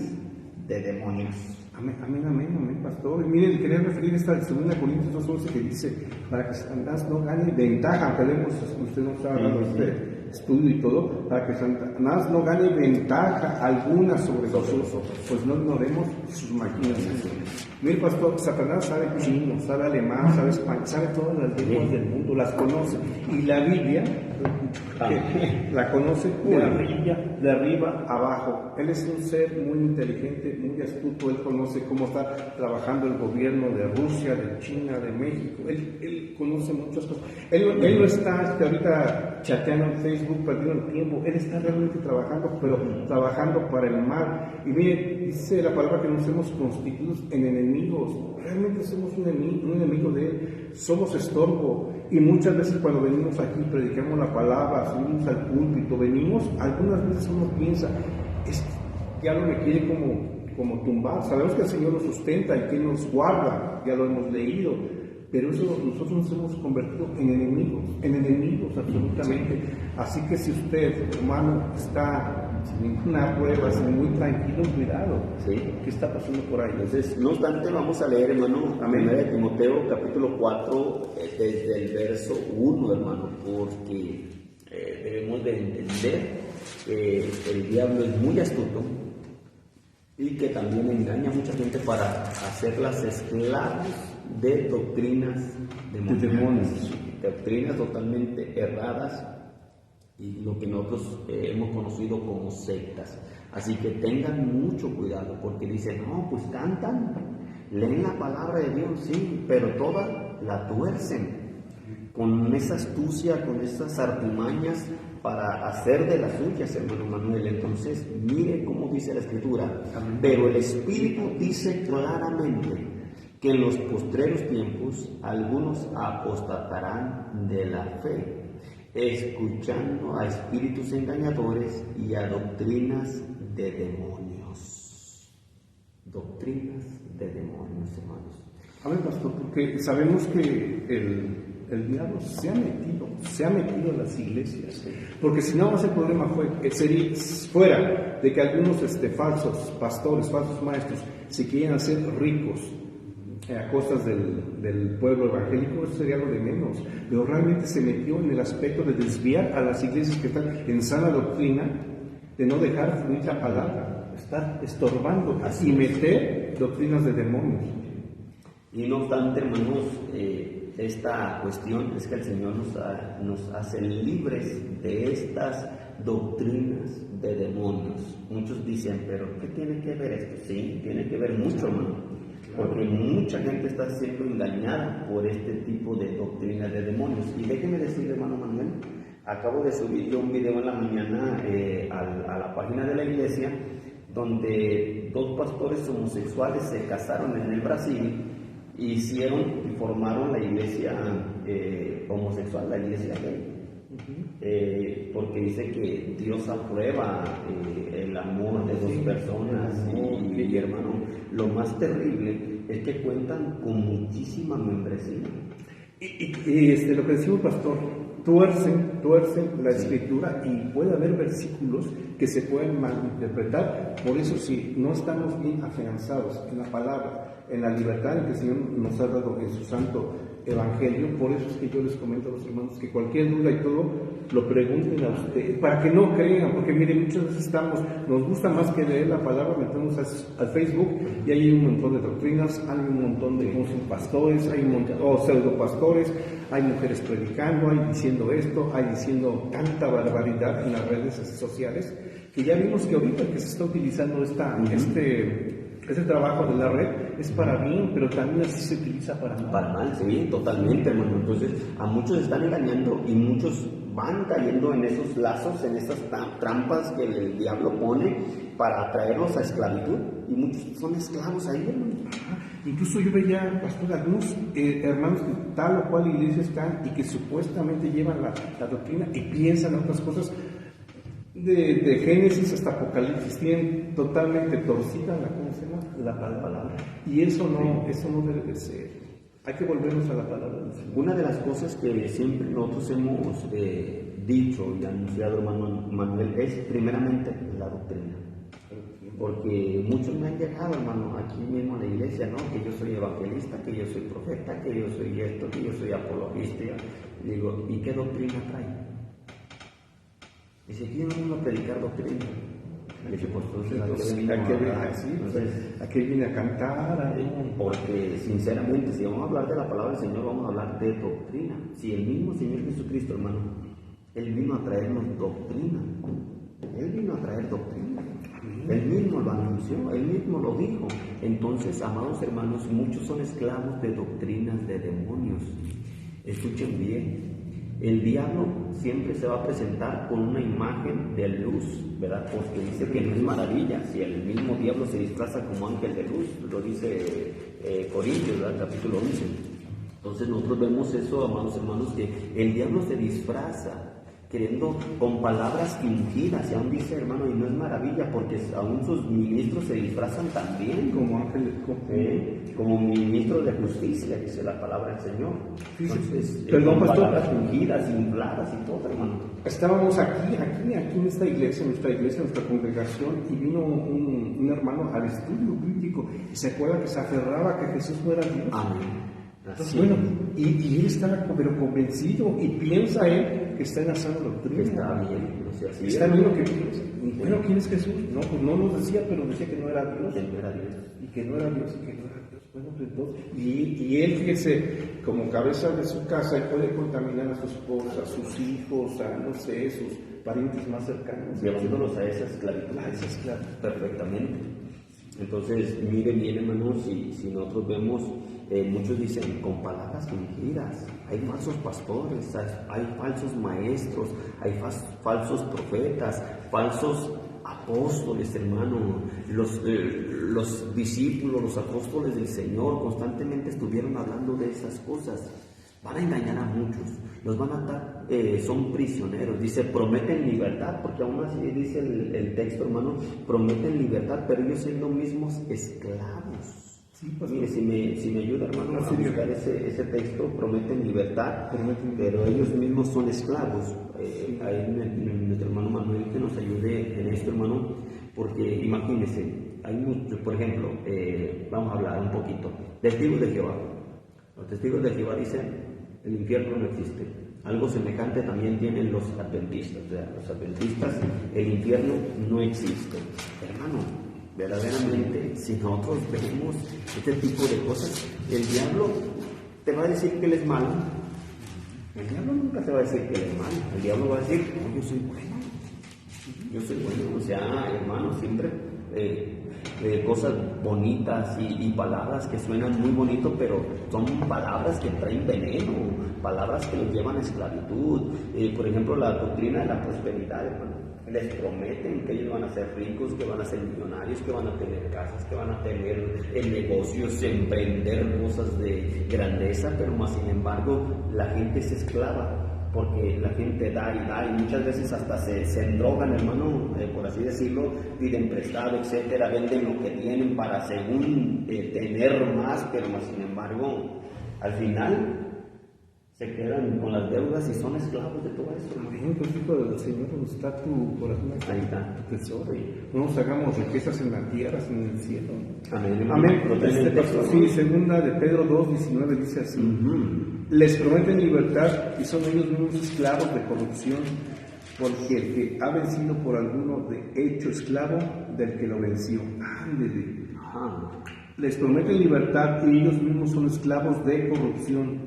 [SPEAKER 1] de demonios.
[SPEAKER 2] Amén, pastor. Y miren, quería referir esta 2 Corintios 2:11 que dice, para que Satanás no gane ventaja, aunque usted no está hablando de estudio y todo, para que Satanás no gane ventaja alguna sobre nosotros, pues no ignoremos sus maquinaciones. Mire, pastor, Satanás sabe chino, sabe alemán, sabe español, sabe todas las lenguas del mundo, las conoce, y la Biblia la conoce de arriba abajo. Él es un ser muy inteligente, muy astuto. Él conoce cómo está trabajando el gobierno de Rusia, de China, de México. Él conoce muchas cosas. Él no está ahorita chateando en Facebook, perdiendo el tiempo. Él está realmente trabajando, pero trabajando para el mal. Y mire, dice la palabra que nos hemos constituido en enemigos. Realmente somos un enemigo de Él. Somos estorbo. Y muchas veces cuando venimos aquí, predicamos la palabra, subimos al púlpito, algunas veces uno piensa, ya no me quiere como tumbar. Sabemos que el Señor nos sustenta y que nos guarda, ya lo hemos leído, pero eso nosotros nos hemos convertido en enemigos absolutamente. Así que si usted, hermano, está sin ninguna prueba, muy tranquilo, cuidado.
[SPEAKER 1] ¿Sí?
[SPEAKER 2] ¿Qué está pasando por ahí?
[SPEAKER 1] Entonces, no obstante, vamos a leer, hermano, a 1 de Timoteo, capítulo 4, desde el verso 1, hermano, porque debemos de entender que el diablo es muy astuto Y que también engaña a mucha gente para hacerlas esclavos de doctrinas demoníacas, doctrinas totalmente erradas y lo que nosotros hemos conocido como sectas. Así que tengan mucho cuidado, porque dicen, no, pues cantan, leen la palabra de Dios, sí, pero toda la tuercen con esa astucia, con esas artimañas para hacer de las suyas, hermano Manuel. Entonces, mire cómo dice la Escritura. Pero el Espíritu dice claramente que en los postreros tiempos algunos apostatarán de la fe, escuchando a espíritus engañadores y a doctrinas de demonios. Doctrinas de demonios, hermanos.
[SPEAKER 2] A ver, pastor, porque sabemos que el diablo se ha metido en las iglesias, porque si no, el problema sería fuera de que algunos falsos pastores, falsos maestros se quieren hacer ricos a costas del pueblo evangélico, eso sería algo de menos, pero realmente se metió en el aspecto de desviar a las iglesias que están en sana doctrina, de no dejar fluir la palabra, estar estorbando y meter doctrinas de demonios.
[SPEAKER 1] Y no obstante, hermanos, esta cuestión es que el Señor nos hace libres de estas doctrinas de demonios. Muchos dicen, pero ¿qué tiene que ver esto? Sí, tiene que ver mucho, hermano, porque mucha gente está siendo engañada por este tipo de doctrinas de demonios. Y déjeme decirle, hermano Manuel, acabo de subir yo un video en la mañana a la página de la iglesia, donde 2 pastores homosexuales se casaron en el Brasil, hicieron y formaron la iglesia homosexual, la iglesia gay, porque dice que Dios aprueba el amor de 2 personas y hermano, lo más terrible es que cuentan con muchísima membresía.
[SPEAKER 2] Y lo que decimos, pastor, tuercen la escritura y puede haber versículos que se pueden malinterpretar. Por eso, si no estamos bien afianzados en la palabra, en la libertad que el Señor nos ha dado en su santo evangelio, por eso es que yo les comento a los hermanos que cualquier duda y todo lo pregunten a ustedes, para que no crean, porque miren, muchas veces nos gusta más que leer la palabra, metemos al Facebook y hay un montón de doctrinas, hay un montón de pastores, hay un montón, o pseudopastores, hay mujeres predicando, hay diciendo esto, hay diciendo tanta barbaridad en las redes sociales, que ya vimos que ahorita que se está utilizando ese trabajo de la red es para bien, pero también así se utiliza para mal.
[SPEAKER 1] Para mal, sí, totalmente, hermano. Entonces, a muchos están engañando y muchos van cayendo en esos lazos, en esas trampas que el diablo pone para atraerlos a esclavitud. Y muchos son esclavos ahí, hermano.
[SPEAKER 2] Incluso yo veía, pastor, algunos hermanos que tal o cual iglesia están y que supuestamente llevan la doctrina y piensan en otras cosas. De Génesis hasta Apocalipsis tienen totalmente torcida la palabra, y eso no debe de ser. Hay que volvernos a la palabra del Señor.
[SPEAKER 1] Una de las cosas que siempre nosotros hemos dicho y anunciado, hermano Manuel, es primeramente la doctrina, porque muchos me han llegado, hermano, aquí mismo a la iglesia, ¿no? Que yo soy evangelista, que yo soy profeta, que yo soy esto, que yo soy apologista. Y digo, ¿y qué doctrina trae? Dice, aquí no vamos a predicar doctrina. Dice, pues
[SPEAKER 2] ¿a qué viene a cantar?
[SPEAKER 1] Porque sinceramente, si vamos a hablar de la palabra del Señor, vamos a hablar de doctrina. Si el mismo Señor Jesucristo, hermano, Él vino a traernos doctrina. Él vino a traer doctrina. Él mismo lo anunció, Él mismo lo dijo. Entonces, amados hermanos, muchos son esclavos de doctrinas de demonios. Escuchen bien. El diablo siempre se va a presentar con una imagen de luz, ¿verdad? Porque dice que no es maravilla si el mismo diablo se disfraza como ángel de luz, lo dice Corintios, ¿verdad? Capítulo 11. Entonces nosotros vemos eso, amados hermanos, que el diablo se disfraza queriendo con palabras fingidas, y aún dice, hermano, y no es maravilla, porque aún sus ministros se disfrazan también
[SPEAKER 2] como ángeles,
[SPEAKER 1] como ministros de justicia, dice la palabra del Señor. Entonces,
[SPEAKER 2] perdón,
[SPEAKER 1] con
[SPEAKER 2] pastor,
[SPEAKER 1] palabras fingidas, infladas y todo, hermano.
[SPEAKER 2] Estábamos aquí en esta iglesia, nuestra congregación, y vino un hermano al estudio bíblico y se acuerda que se aferraba a que Jesús fuera Dios.
[SPEAKER 1] Amén.
[SPEAKER 2] Entonces, bueno, y él está pero convencido y piensa él que está en la sana doctrina.
[SPEAKER 1] Que está bien, o sea, sí.
[SPEAKER 2] Está bien lo que piensa. Bueno, ¿quién es Jesús? No, pues no nos decía, pero decía que no era Dios.
[SPEAKER 1] Que no era Dios.
[SPEAKER 2] Y que no era Dios, y que no era Dios. Bueno, pues entonces, y él, fíjese, como cabeza de su casa, él puede contaminar a su esposa, a sus hijos, a, no sé, sus parientes más cercanos.
[SPEAKER 1] Llevándolos a esa esclavitud.
[SPEAKER 2] A esa esclavitud.
[SPEAKER 1] Perfectamente. Entonces, mire bien, hermanos, si nosotros vemos, muchos dicen con palabras fingidas, hay falsos pastores, hay falsos maestros, hay falsos profetas, falsos apóstoles, hermano. Los discípulos, los apóstoles del Señor constantemente estuvieron hablando de esas cosas. Van a engañar a muchos, los van a atar, son prisioneros. Dice, prometen libertad, porque aún así dice el texto, hermano, prometen libertad, pero ellos son los mismos esclavos. Sí, pues, mire, si me ayuda, hermano, a buscar ese texto, prometen libertad, pero ellos mismos son esclavos. Ahí nuestro hermano Manuel que nos ayude en esto, hermano, porque imagínense, hay muchos, por ejemplo, vamos a hablar un poquito, testigos de Jehová. Los testigos de Jehová dicen, el infierno no existe. Algo semejante también tienen los adventistas. O sea, los adventistas, el infierno no existe. Hermano, verdaderamente, si nosotros vemos este tipo de cosas, el diablo te va a decir que él es malo. El diablo nunca te va a decir que él es malo. El diablo va a decir, oh, yo soy bueno. Yo soy bueno. O sea, hermano, siempre cosas bonitas y palabras que suenan muy bonito, pero son palabras que traen veneno, palabras que los llevan a esclavitud. Por ejemplo, la doctrina de la prosperidad, hermano. Les prometen que ellos van a ser ricos, que van a ser millonarios, que van a tener casas, que van a tener negocios, emprender cosas de grandeza, pero más sin embargo la gente es esclava. Porque la gente da y muchas veces hasta se endrogan, hermano, por así decirlo, piden prestado, etcétera, venden lo que tienen para según tener más, pero más sin embargo, al final se quedan con las deudas y son esclavos de todo eso.
[SPEAKER 2] Amén, pues hijo del Señor, donde está tu corazón,
[SPEAKER 1] ahí está
[SPEAKER 2] tu tesoro. No nos hagamos riquezas en la tierra, sino en el cielo.
[SPEAKER 1] Amén.
[SPEAKER 2] Amén. Sí, segunda de Pedro 2:19 dice así. Les prometen libertad y son ellos mismos esclavos de corrupción, porque el que ha vencido por alguno de hecho esclavo del que lo venció. Ándele. Les prometen libertad y ellos mismos son esclavos de corrupción,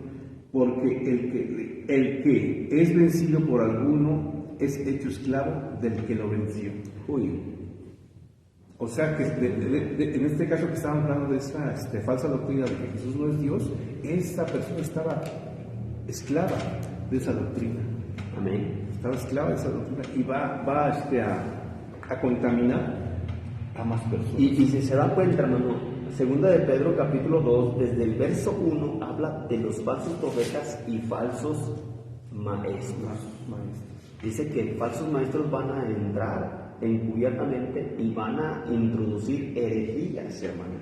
[SPEAKER 2] porque el que es vencido por alguno es hecho esclavo del que lo venció. Uy. O sea que en este caso que estábamos hablando de esa falsa doctrina de que Jesús no es Dios, esta persona estaba esclava de esa doctrina.
[SPEAKER 1] Amén.
[SPEAKER 2] Estaba esclava de esa doctrina y va a contaminar a más personas.
[SPEAKER 1] Y si se da cuenta, hermano, segunda de Pedro capítulo 2, desde el verso 1 habla de los falsos profetas y falsos maestros. Dice que falsos maestros van a entrar encubiertamente y van a introducir herejías, hermano.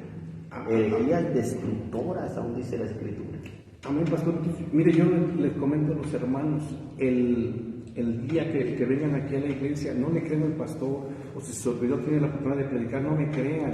[SPEAKER 1] Herejías destructoras, aún dice la Escritura.
[SPEAKER 2] Amén, pastor. Mire, yo les comento a los hermanos, el día que vengan aquí a la iglesia, no le crean al pastor, o si se olvidó tiene la oportunidad de predicar, no me crean.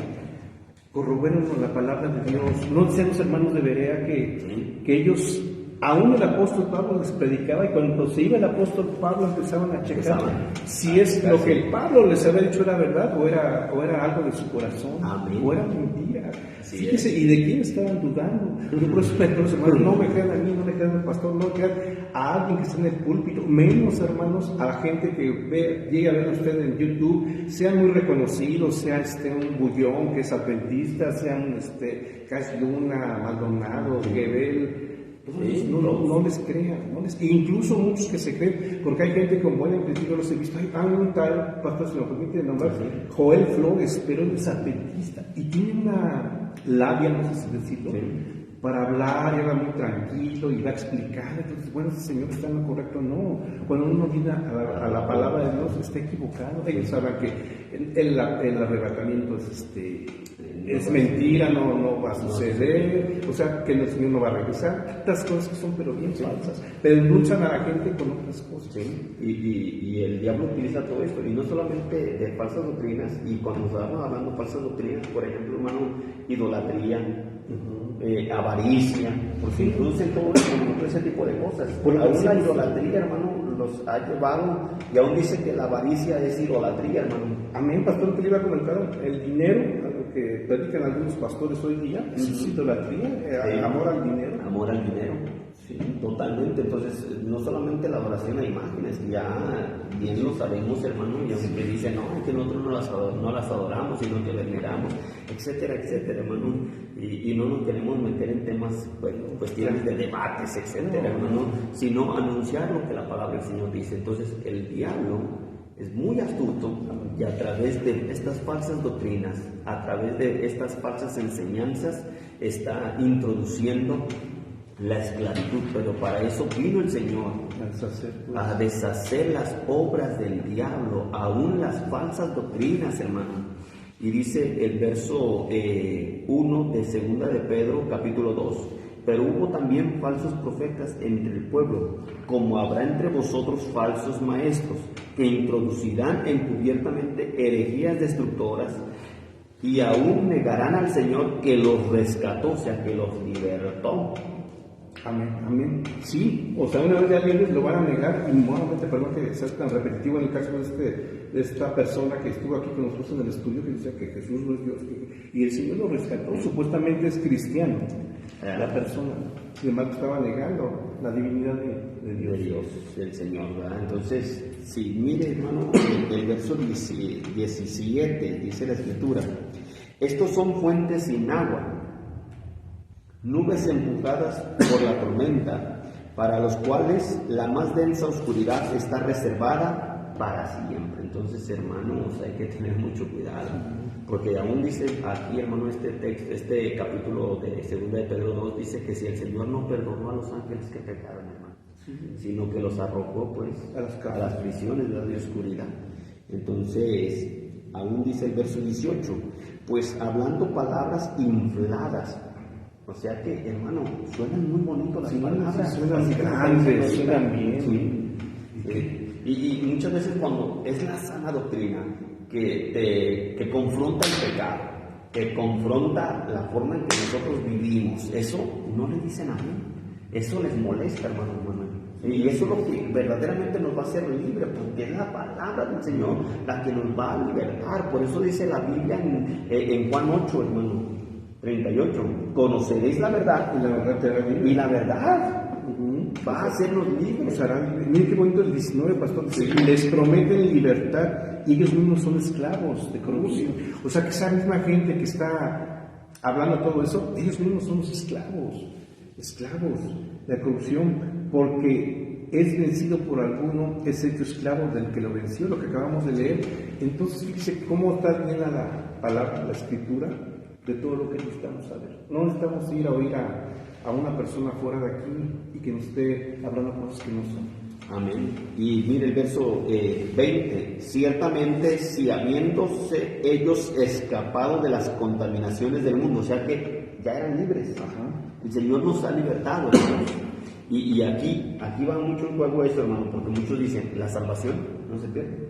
[SPEAKER 2] Corrobérenos la palabra de Dios. No sean los hermanos de Berea que ellos, aún el apóstol Pablo les predicaba, y cuando se iba el apóstol Pablo empezaban a checar si es lo que el Pablo les había dicho era verdad o era algo de su corazón.
[SPEAKER 1] Amén.
[SPEAKER 2] O era mentira. Fíjese, ¿y de quién estaban dudando? Yo por eso los hermanos, no me crean a mí, no me crean al pastor, no me crean a alguien que está en el púlpito, menos, hermanos, a la gente que llegue a ver a usted en YouTube, sea muy reconocido, sea un bullón que es adventista, sea un Cas Luna, Maldonado, Gebel. No les crean, incluso muchos que se creen, porque hay gente con buena intención, yo los he visto, hay un tal, pastor, si me permite nombrar, Joel Flores, pero él es adventista y tiene una labia, no sé si decirlo, para hablar, y habla muy tranquilo y va a explicar. Entonces, bueno, ese señor está en lo correcto. No, cuando uno viene a la palabra de Dios está equivocado. Ellos saben que el arrebatamiento es mentira, no va a suceder, o sea, que el Señor no va a regresar. Estas cosas que son pero bien falsas, pero endulzan a la gente con otras cosas.
[SPEAKER 1] Y el diablo utiliza todo esto, y no solamente de falsas doctrinas, y cuando estamos hablando de falsas doctrinas, por ejemplo, hermano, idolatría. avaricia, porque introducen todo ese tipo de cosas. Aún la idolatría, hermano, los ha llevado, y aún dice que la avaricia es idolatría, hermano.
[SPEAKER 2] Amén, pastor, que le iba a comentar, el dinero, lo que predican algunos pastores hoy día, es idolatría, amor al dinero.
[SPEAKER 1] Amor al dinero, sí, totalmente. Entonces, no solamente la adoración a imágenes, que ya bien lo sabemos, hermano, y aunque dicen, no, que nosotros no las adoramos, sino que veneramos, etcétera, etcétera, hermano, y no nos queremos meter en temas, bueno, cuestiones de debates, etcétera, hermano, sino anunciar lo que la palabra del Señor dice. Entonces, el diablo es muy astuto y a través de estas falsas doctrinas, a través de estas falsas enseñanzas, está introduciendo la esclavitud, pero para eso vino el Señor, a deshacer las obras del diablo, aún las falsas doctrinas, hermano. Y dice el verso 1 de 2 de Pedro, capítulo 2, pero hubo también falsos profetas entre el pueblo, como habrá entre vosotros falsos maestros, que introducirán encubiertamente herejías destructoras, y aún negarán al Señor que los rescató, o sea, que los libertó.
[SPEAKER 2] Amén, amén. Sí, o sea, una vez ya libres lo van a negar, y nuevamente, perdón que sea tan repetitivo en el caso de esta persona que estuvo aquí con nosotros en el estudio, que decía que Jesús no es Dios, y el Señor lo rescató, supuestamente es cristiano, la persona, sin embargo estaba negando la divinidad de Dios,
[SPEAKER 1] del Señor, ¿verdad? Entonces, sí, mire, hermano, el verso 17 dice la Escritura, estos son fuentes sin agua, nubes empujadas por la tormenta, para los cuales la más densa oscuridad está reservada para siempre. Entonces, hermanos, hay que tener mucho cuidado, porque aún dice aquí, hermano, este capítulo de 2 de Pedro 2 dice que si el Señor no perdonó a los ángeles que pecaron, hermano, sino que los arrojó pues a las prisiones de oscuridad. Entonces, aún dice el verso 18, pues hablando palabras infladas. O sea que, hermano, suenan muy bonitos las palabras.
[SPEAKER 2] Suenan grandes, suenan bien.
[SPEAKER 1] Sí. Y muchas veces cuando es la sana doctrina que confronta el pecado, que confronta la forma en que nosotros vivimos, eso no le dicen a mí. Eso les molesta, hermano. Y eso es lo que verdaderamente nos va a hacer libre, porque es la palabra del Señor la que nos va a libertar. Por eso dice la Biblia en Juan 8, hermano. 38. Conoceréis la verdad y la verdad va a hacernos libres.
[SPEAKER 2] Miren qué bonito el 19, pastor. Sí. Les prometen libertad y ellos mismos son esclavos de corrupción. O sea que esa misma gente que está hablando todo eso, ellos mismos son los esclavos de la corrupción, porque es vencido por alguno, es hecho esclavo del que lo venció, lo que acabamos de leer. Entonces fíjese cómo está bien la palabra, la escritura, de todo lo que necesitamos saber. No necesitamos ir a oír a una persona fuera de aquí y que nos esté hablando cosas que no son.
[SPEAKER 1] Amén. Y mire el verso 20. Ciertamente, si habiéndose ellos escapado de las contaminaciones del mundo, o sea que ya eran libres. El Señor nos ha libertado, hermanos. Y aquí va mucho en juego esto, hermano, porque muchos dicen, la salvación no se pierde.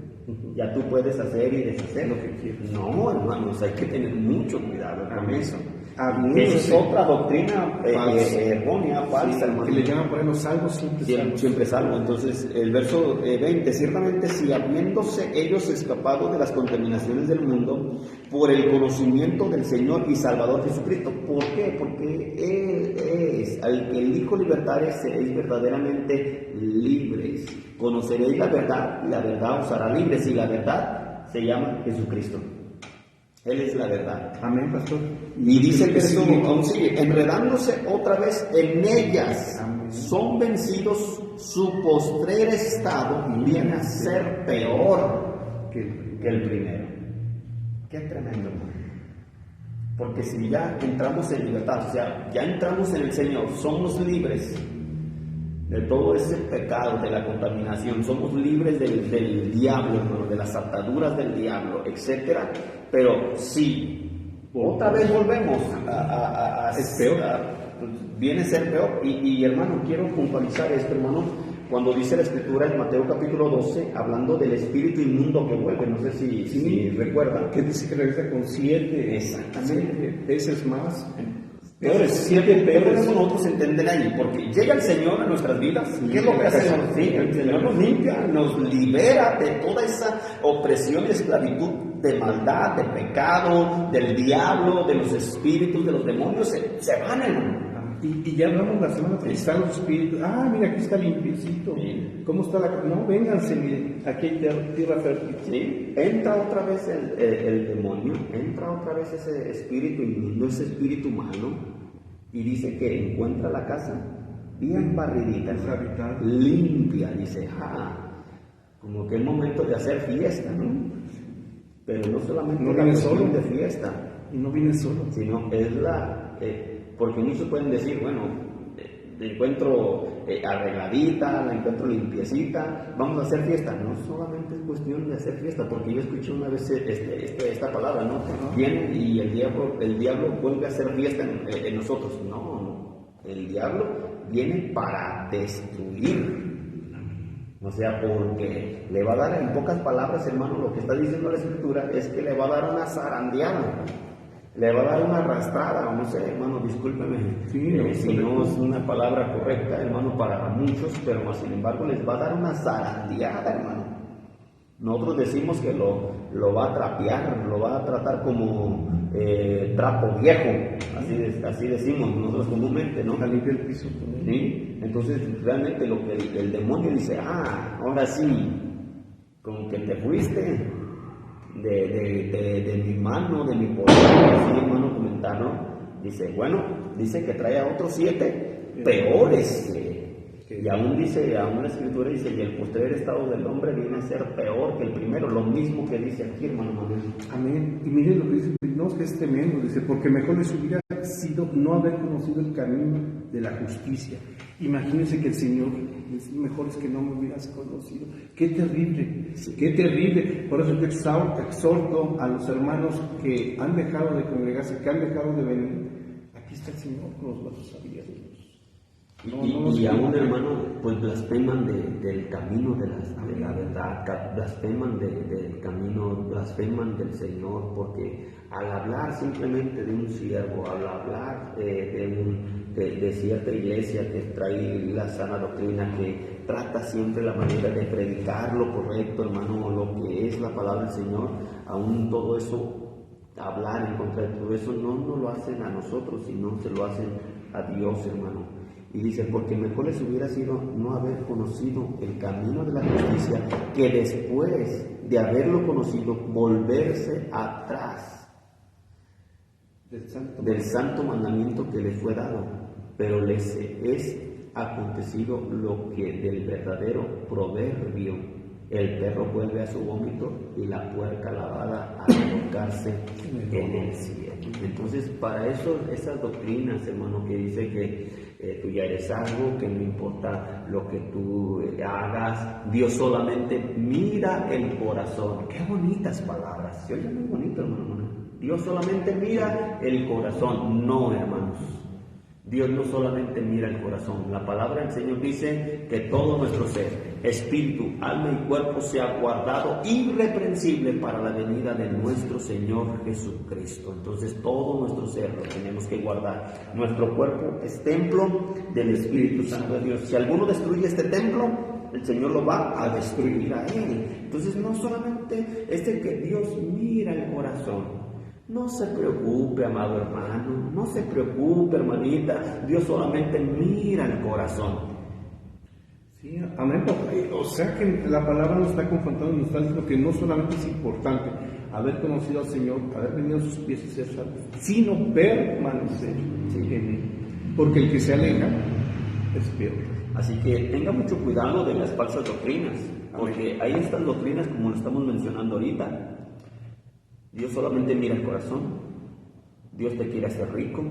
[SPEAKER 1] Ya tú puedes hacer y deshacer lo que quieras. No, hermanos, hay que tener mucho cuidado con eso. Esa es otra doctrina errónea, falsa, hermano.
[SPEAKER 2] Que le llaman por ahí los salvos
[SPEAKER 1] siempre salvo. Entonces, el verso 20, ciertamente si habiéndose ellos escapado de las contaminaciones del mundo por el conocimiento del Señor y Salvador Jesucristo. ¿Por qué? Porque Él es, al que el Hijo libertare seréis verdaderamente libres. Conoceréis la verdad y la verdad os hará libres, y la verdad se llama Jesucristo. Él es la verdad.
[SPEAKER 2] Amén, pastor.
[SPEAKER 1] Y dice el verso, aún sigue, enredándose otra vez en ellas. Amén. Son vencidos, su postrer estado viene a ser peor que el primero. Qué tremendo, hermano. Porque si ya entramos en libertad, o sea, ya entramos en el Señor, somos libres de todo ese pecado, de la contaminación, somos libres del diablo, hermano, de las ataduras del diablo, etcétera. Pero si otra vez volvemos
[SPEAKER 2] es peor.
[SPEAKER 1] Viene a ser peor. Y hermano, quiero puntualizar esto, hermano, cuando dice la Escritura en Mateo capítulo 12, hablando del espíritu inmundo que vuelve, no sé si recuerdan.
[SPEAKER 2] Que dice que regresa con 7.
[SPEAKER 1] Exactamente.
[SPEAKER 2] 7 veces más. Peores, 7
[SPEAKER 1] ¿Qué
[SPEAKER 2] peores.
[SPEAKER 1] podemos nosotros entender ahí? Porque llega el Señor a nuestras vidas. ¿Qué es lo que hace? Sí, el Señor nos limpia, nos libera de toda esa opresión y esclavitud de maldad, de pecado, del diablo, de los espíritus, de los demonios. Se van, hermano.
[SPEAKER 2] Y ya hablamos la semana pasada, están los espíritus. Mira, aquí está limpiecito.
[SPEAKER 1] Sí.
[SPEAKER 2] ¿Cómo está la.? No, vénganse, miren, aquí hay tierra fértil.
[SPEAKER 1] ¿Sí? Entra otra vez el demonio, entra otra vez ese espíritu inmundo, ese espíritu malo, y dice que encuentra la casa bien barridita,
[SPEAKER 2] Deshabitada.
[SPEAKER 1] limpia, dice, como que es momento de hacer fiesta, ¿no? Pero no solamente
[SPEAKER 2] No
[SPEAKER 1] la
[SPEAKER 2] viene
[SPEAKER 1] cuestión
[SPEAKER 2] solo.
[SPEAKER 1] de fiesta,
[SPEAKER 2] Y no viene solo.
[SPEAKER 1] sino es porque muchos pueden decir, bueno, la encuentro arregladita, la encuentro limpiecita, vamos a hacer fiesta. No solamente es cuestión de hacer fiesta, porque yo escuché una vez esta palabra, ¿no? Viene y el diablo vuelve a hacer fiesta en nosotros. No, el diablo viene para destruir. O sea, porque le va a dar, en pocas palabras, hermano, lo que está diciendo la Escritura es que le va a dar una zarandeada. Le va a dar una arrastrada, no sé, hermano, discúlpeme,
[SPEAKER 2] Sí,
[SPEAKER 1] si no es una palabra correcta, hermano, para muchos, pero sin embargo les va a dar una zarandeada, hermano. Nosotros decimos que lo va a trapear, lo va a tratar como trapo viejo, así decimos nosotros comúnmente, ¿no?
[SPEAKER 2] A limpiar el piso.
[SPEAKER 1] ¿Sí? Entonces, realmente lo que el demonio dice, ahora sí, con que te fuiste de mi mano, de mi poder, así hermano comentarlo, dice, bueno, dice que trae a otros 7 peores. Y aún la Escritura dice, y el postrer estado del hombre viene a ser peor que el primero, lo mismo que dice aquí, hermano Manuel.
[SPEAKER 2] Amén. Y miren lo que dice, no, es que es tremendo, dice, porque mejor les hubiera sido no haber conocido el camino de la justicia. Imagínense que el Señor les dice, mejor es que no me hubieras conocido. Qué terrible, qué terrible. Por eso yo exhorto a los hermanos que han dejado de congregarse, que han dejado de venir. Aquí está el Señor con los brazos abiertos.
[SPEAKER 1] Y aún, hermano, pues blasfeman del camino de la verdad, blasfeman del camino, blasfeman del Señor, porque al hablar simplemente de un siervo, al hablar de cierta iglesia que trae la sana doctrina, que trata siempre la manera de predicar lo correcto, hermano, lo que es la palabra del Señor, aún todo eso, hablar en contra de todo eso, no lo hacen a nosotros, sino se lo hacen a Dios, hermano. Y dice, porque mejor les hubiera sido no haber conocido el camino de la justicia, que después de haberlo conocido, volverse atrás del santo mandamiento que les fue dado. Pero les es acontecido lo que del verdadero proverbio: el perro vuelve a su vómito y la puerca lavada a colocarse en el cielo. Entonces, para eso, esas doctrinas, hermano, que dice que tú ya eres algo, que no importa lo que tú hagas, Dios solamente mira el corazón. Qué bonitas palabras, se oye muy bonito, hermano. Dios solamente mira el corazón. No, hermanos, Dios no solamente mira el corazón. La palabra del Señor dice que todo nuestro ser, espíritu, alma y cuerpo sea guardado irreprensible para la venida de nuestro Señor Jesucristo. Entonces todo nuestro ser lo tenemos que guardar. Nuestro cuerpo es templo del Espíritu Santo de Dios. Si alguno destruye este templo, el Señor lo va a destruir a él. Entonces no solamente es el que Dios mira el corazón. No se preocupe, amado hermano, no se preocupe, hermanita, Dios solamente mira el corazón.
[SPEAKER 2] Sí, amén. O sea que la palabra nos está confrontando y nos está diciendo que no solamente es importante haber conocido al Señor, haber venido a sus pies y ser salvo, sino permanecer en Él. Porque el que se aleja es peor.
[SPEAKER 1] Así que tenga mucho cuidado de las falsas doctrinas, porque hay estas doctrinas como lo estamos mencionando ahorita. Dios solamente mira el corazón. Dios te quiere hacer rico.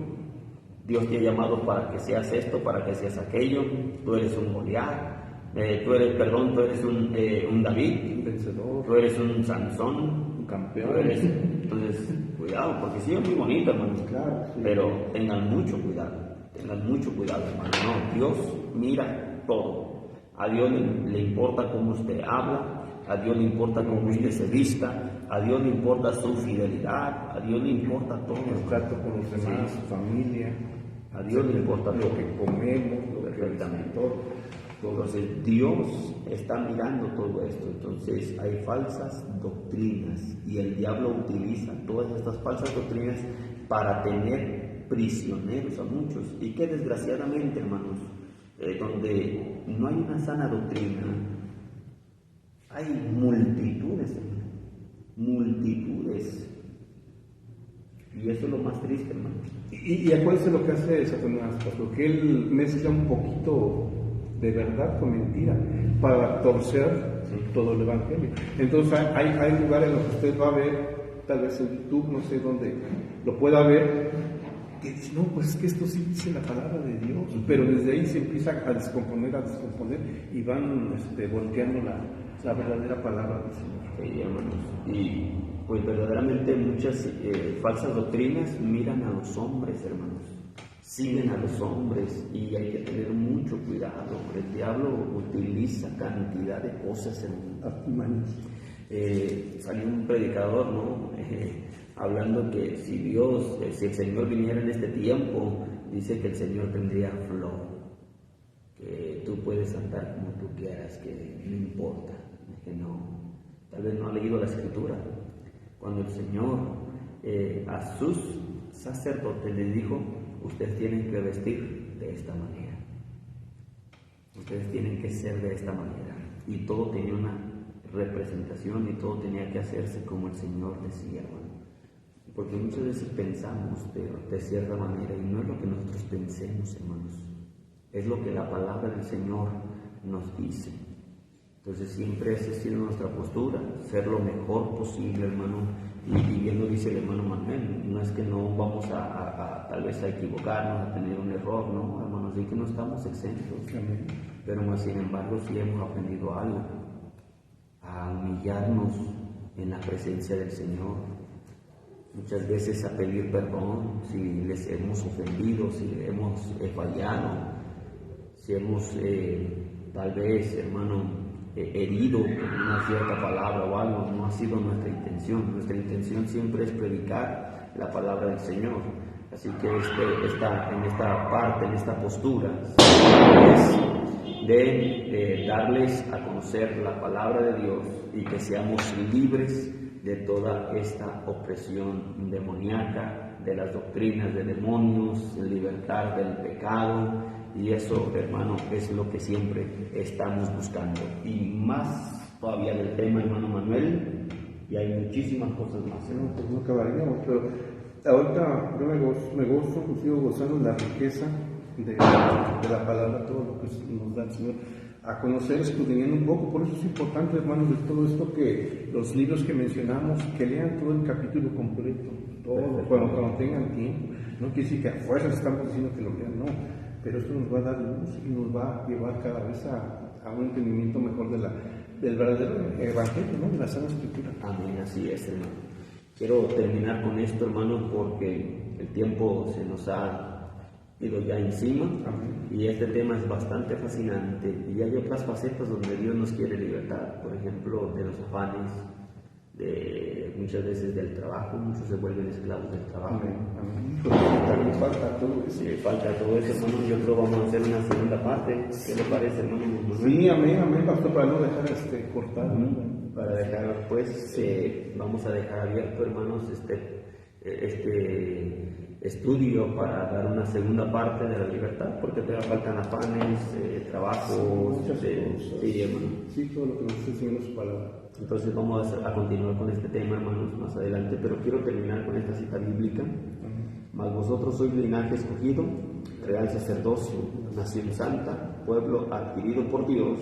[SPEAKER 1] Dios te ha llamado para que seas esto, para que seas aquello. Tú eres un Goliat. Tú eres un David.
[SPEAKER 2] Un vencedor.
[SPEAKER 1] Tú eres un Sansón.
[SPEAKER 2] Un campeón.
[SPEAKER 1] Entonces, cuidado, porque sí es muy bonito, hermano.
[SPEAKER 2] Claro, sí.
[SPEAKER 1] Pero tengan mucho cuidado, hermano. No, Dios mira todo. A Dios le importa cómo usted habla. A Dios le importa cómo usted se vista, A Dios le importa su fidelidad, a Dios le importa todo.
[SPEAKER 2] El trato con los demás, su familia.
[SPEAKER 1] A Dios le importa
[SPEAKER 2] lo
[SPEAKER 1] todo.
[SPEAKER 2] que comemos, lo que
[SPEAKER 1] Perfectamente.
[SPEAKER 2] todo.
[SPEAKER 1] Entonces Dios está mirando todo esto. Entonces hay falsas doctrinas y el diablo utiliza todas estas falsas doctrinas para tener prisioneros a muchos. Y que desgraciadamente, hermanos, donde no hay una sana doctrina, hay multitudes, hermanos, multitudes. Y eso es lo más triste, hermano.
[SPEAKER 2] Y acuérdense lo que hace Satanás, porque él mezcla un poquito de verdad con mentira para torcer todo el evangelio. Entonces hay lugares en los que usted va a ver, tal vez en YouTube, no sé dónde lo pueda ver, que dice, no, pues es que esto sí dice la palabra de Dios, pero desde ahí se empieza a descomponer y van volteando la verdadera palabra del Señor.
[SPEAKER 1] Sí, hermanos. Y pues verdaderamente muchas falsas doctrinas miran a los hombres, hermanos. Siguen a los hombres y hay que tener mucho cuidado. El diablo utiliza cantidad de cosas, hermanos. Salió un predicador, ¿no? Hablando que si el Señor viniera en este tiempo, dice que el Señor tendría flor, que tú puedes andar como tú quieras, que no importa, que no, tal vez no ha leído la Escritura. Cuando el Señor a sus sacerdotes les dijo, ustedes tienen que vestir de esta manera, ustedes tienen que ser de esta manera, y todo tenía una representación y todo tenía que hacerse como el Señor decía, hermano. Porque muchas veces pensamos de cierta manera y no es lo que nosotros pensemos, hermanos, es lo que la palabra del Señor nos dice. Entonces siempre esa ha sido nuestra postura, ser lo mejor posible, hermano. Y bien lo dice el hermano Manuel, no es que no vamos a tal vez a equivocarnos, a tener un error, no, hermanos, sí que no estamos exentos.
[SPEAKER 2] Amén.
[SPEAKER 1] Pero más sin embargo sí hemos aprendido algo, a humillarnos en la presencia del Señor. Muchas veces a pedir perdón si les hemos ofendido, si hemos fallado, si hemos tal vez, hermano, herido con una cierta palabra o algo. No ha sido nuestra intención. Nuestra intención siempre es predicar la palabra del Señor. Así que en esta parte, en esta postura, es de darles a conocer la palabra de Dios y que seamos libres de toda esta opresión demoníaca, de las doctrinas de demonios, libertad del pecado, y eso, hermano, es lo que siempre estamos buscando. Y más todavía del tema, hermano Manuel, y hay muchísimas cosas más.
[SPEAKER 2] No, pues no acabaríamos, pero ahorita yo me gozo, sigo gozando de la riqueza de la palabra, todo lo que nos da el Señor a conocer, escudriñando un poco. Por eso es importante, hermanos, de todo esto, que los libros que mencionamos, que lean todo el capítulo completo, todo, cuando tengan tiempo. No quiere decir que a fuerzas estamos diciendo que lo lean, no, pero esto nos va a dar luz y nos va a llevar cada vez a un entendimiento mejor del verdadero evangelio, ¿no? De la Santa Escritura.
[SPEAKER 1] Amén, así es, hermano. Quiero terminar con esto, hermano, porque el tiempo se nos ha ido ya encima.
[SPEAKER 2] Amén.
[SPEAKER 1] Y este tema es bastante fascinante y hay otras facetas donde Dios nos quiere libertar, por ejemplo, de los afanes, muchas veces del trabajo. Muchos se vuelven esclavos del trabajo.
[SPEAKER 2] Amén. Amén. También falta todo eso.
[SPEAKER 1] Sí, falta todo eso, hermano. Yo creo que vamos a hacer una segunda parte. ¿Qué le parece, hermano?
[SPEAKER 2] Sí, amén, pastor, para no dejar cortar.
[SPEAKER 1] Para dejar, pues, vamos a dejar abierto, hermanos, este estudio para dar una segunda parte de la libertad, porque todavía faltan afanes, trabajos, sí, hermano.
[SPEAKER 2] Sí, todo lo que nos está enseñando su palabra.
[SPEAKER 1] Entonces vamos a continuar con este tema, hermanos, más adelante, pero quiero terminar con esta cita bíblica. Mas vosotros sois linaje escogido, real sacerdocio, nación santa, pueblo adquirido por Dios,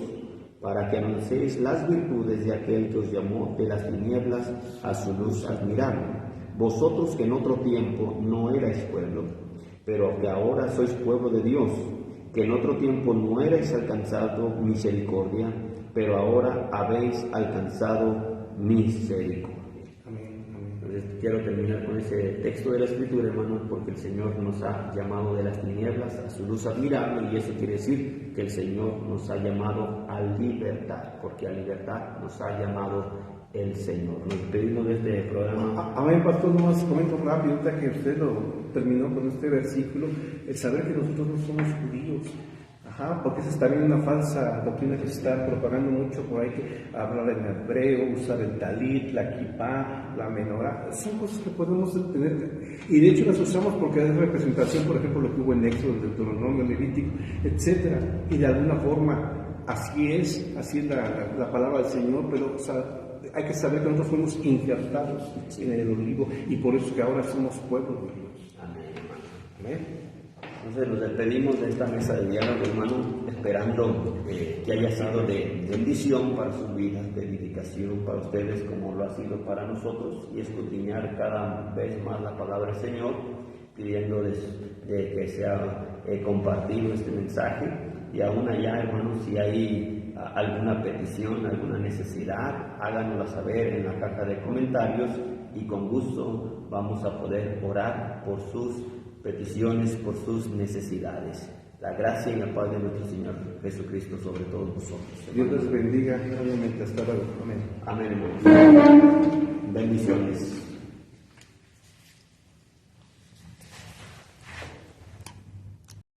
[SPEAKER 1] para que anunciéis las virtudes de aquel que os llamó de las tinieblas a su luz admirable. Vosotros que en otro tiempo no erais pueblo, pero que ahora sois pueblo de Dios, que en otro tiempo no erais alcanzado misericordia, pero ahora habéis alcanzado misericordia. Entonces quiero terminar con ese texto de la Escritura, hermanos, porque el Señor nos ha llamado de las tinieblas a su luz admirable, y eso quiere decir que el Señor nos ha llamado a libertad, porque a libertad nos ha llamado el Señor. Nos despedimos de este programa.
[SPEAKER 2] Amén, pastor, nomás comento rápido, ahorita que usted lo terminó con este versículo, el saber que nosotros no somos judíos. Porque esa es también una falsa doctrina que se está propagando mucho por ahí, que hablar en hebreo, usar el talit, la kipá, la menorá. Son cosas que podemos tener, y de hecho las usamos porque es representación, por ejemplo, lo que hubo en Éxodo, Deuteronomio, Levítico, etc. Y de alguna forma, así es la palabra del Señor, pero hay que saber que nosotros fuimos injertados en el olivo, y por eso que ahora somos pueblo de Dios.
[SPEAKER 1] Amén, hermano.
[SPEAKER 2] Amén.
[SPEAKER 1] Entonces nos despedimos de esta mesa de diálogo, hermano, esperando que haya sido de bendición para sus vidas, de edificación para ustedes como lo ha sido para nosotros, y escudriñar cada vez más la palabra del Señor, pidiéndoles que sea compartido este mensaje. Y aún allá, hermanos, si hay alguna petición, alguna necesidad, háganosla saber en la caja de comentarios, y con gusto vamos a poder orar por sus peticiones, por sus necesidades. La gracia y la paz de nuestro Señor Jesucristo sobre todos nosotros.
[SPEAKER 2] Dios les bendiga, obviamente, hasta luego. Amén.
[SPEAKER 1] Amén, hermano.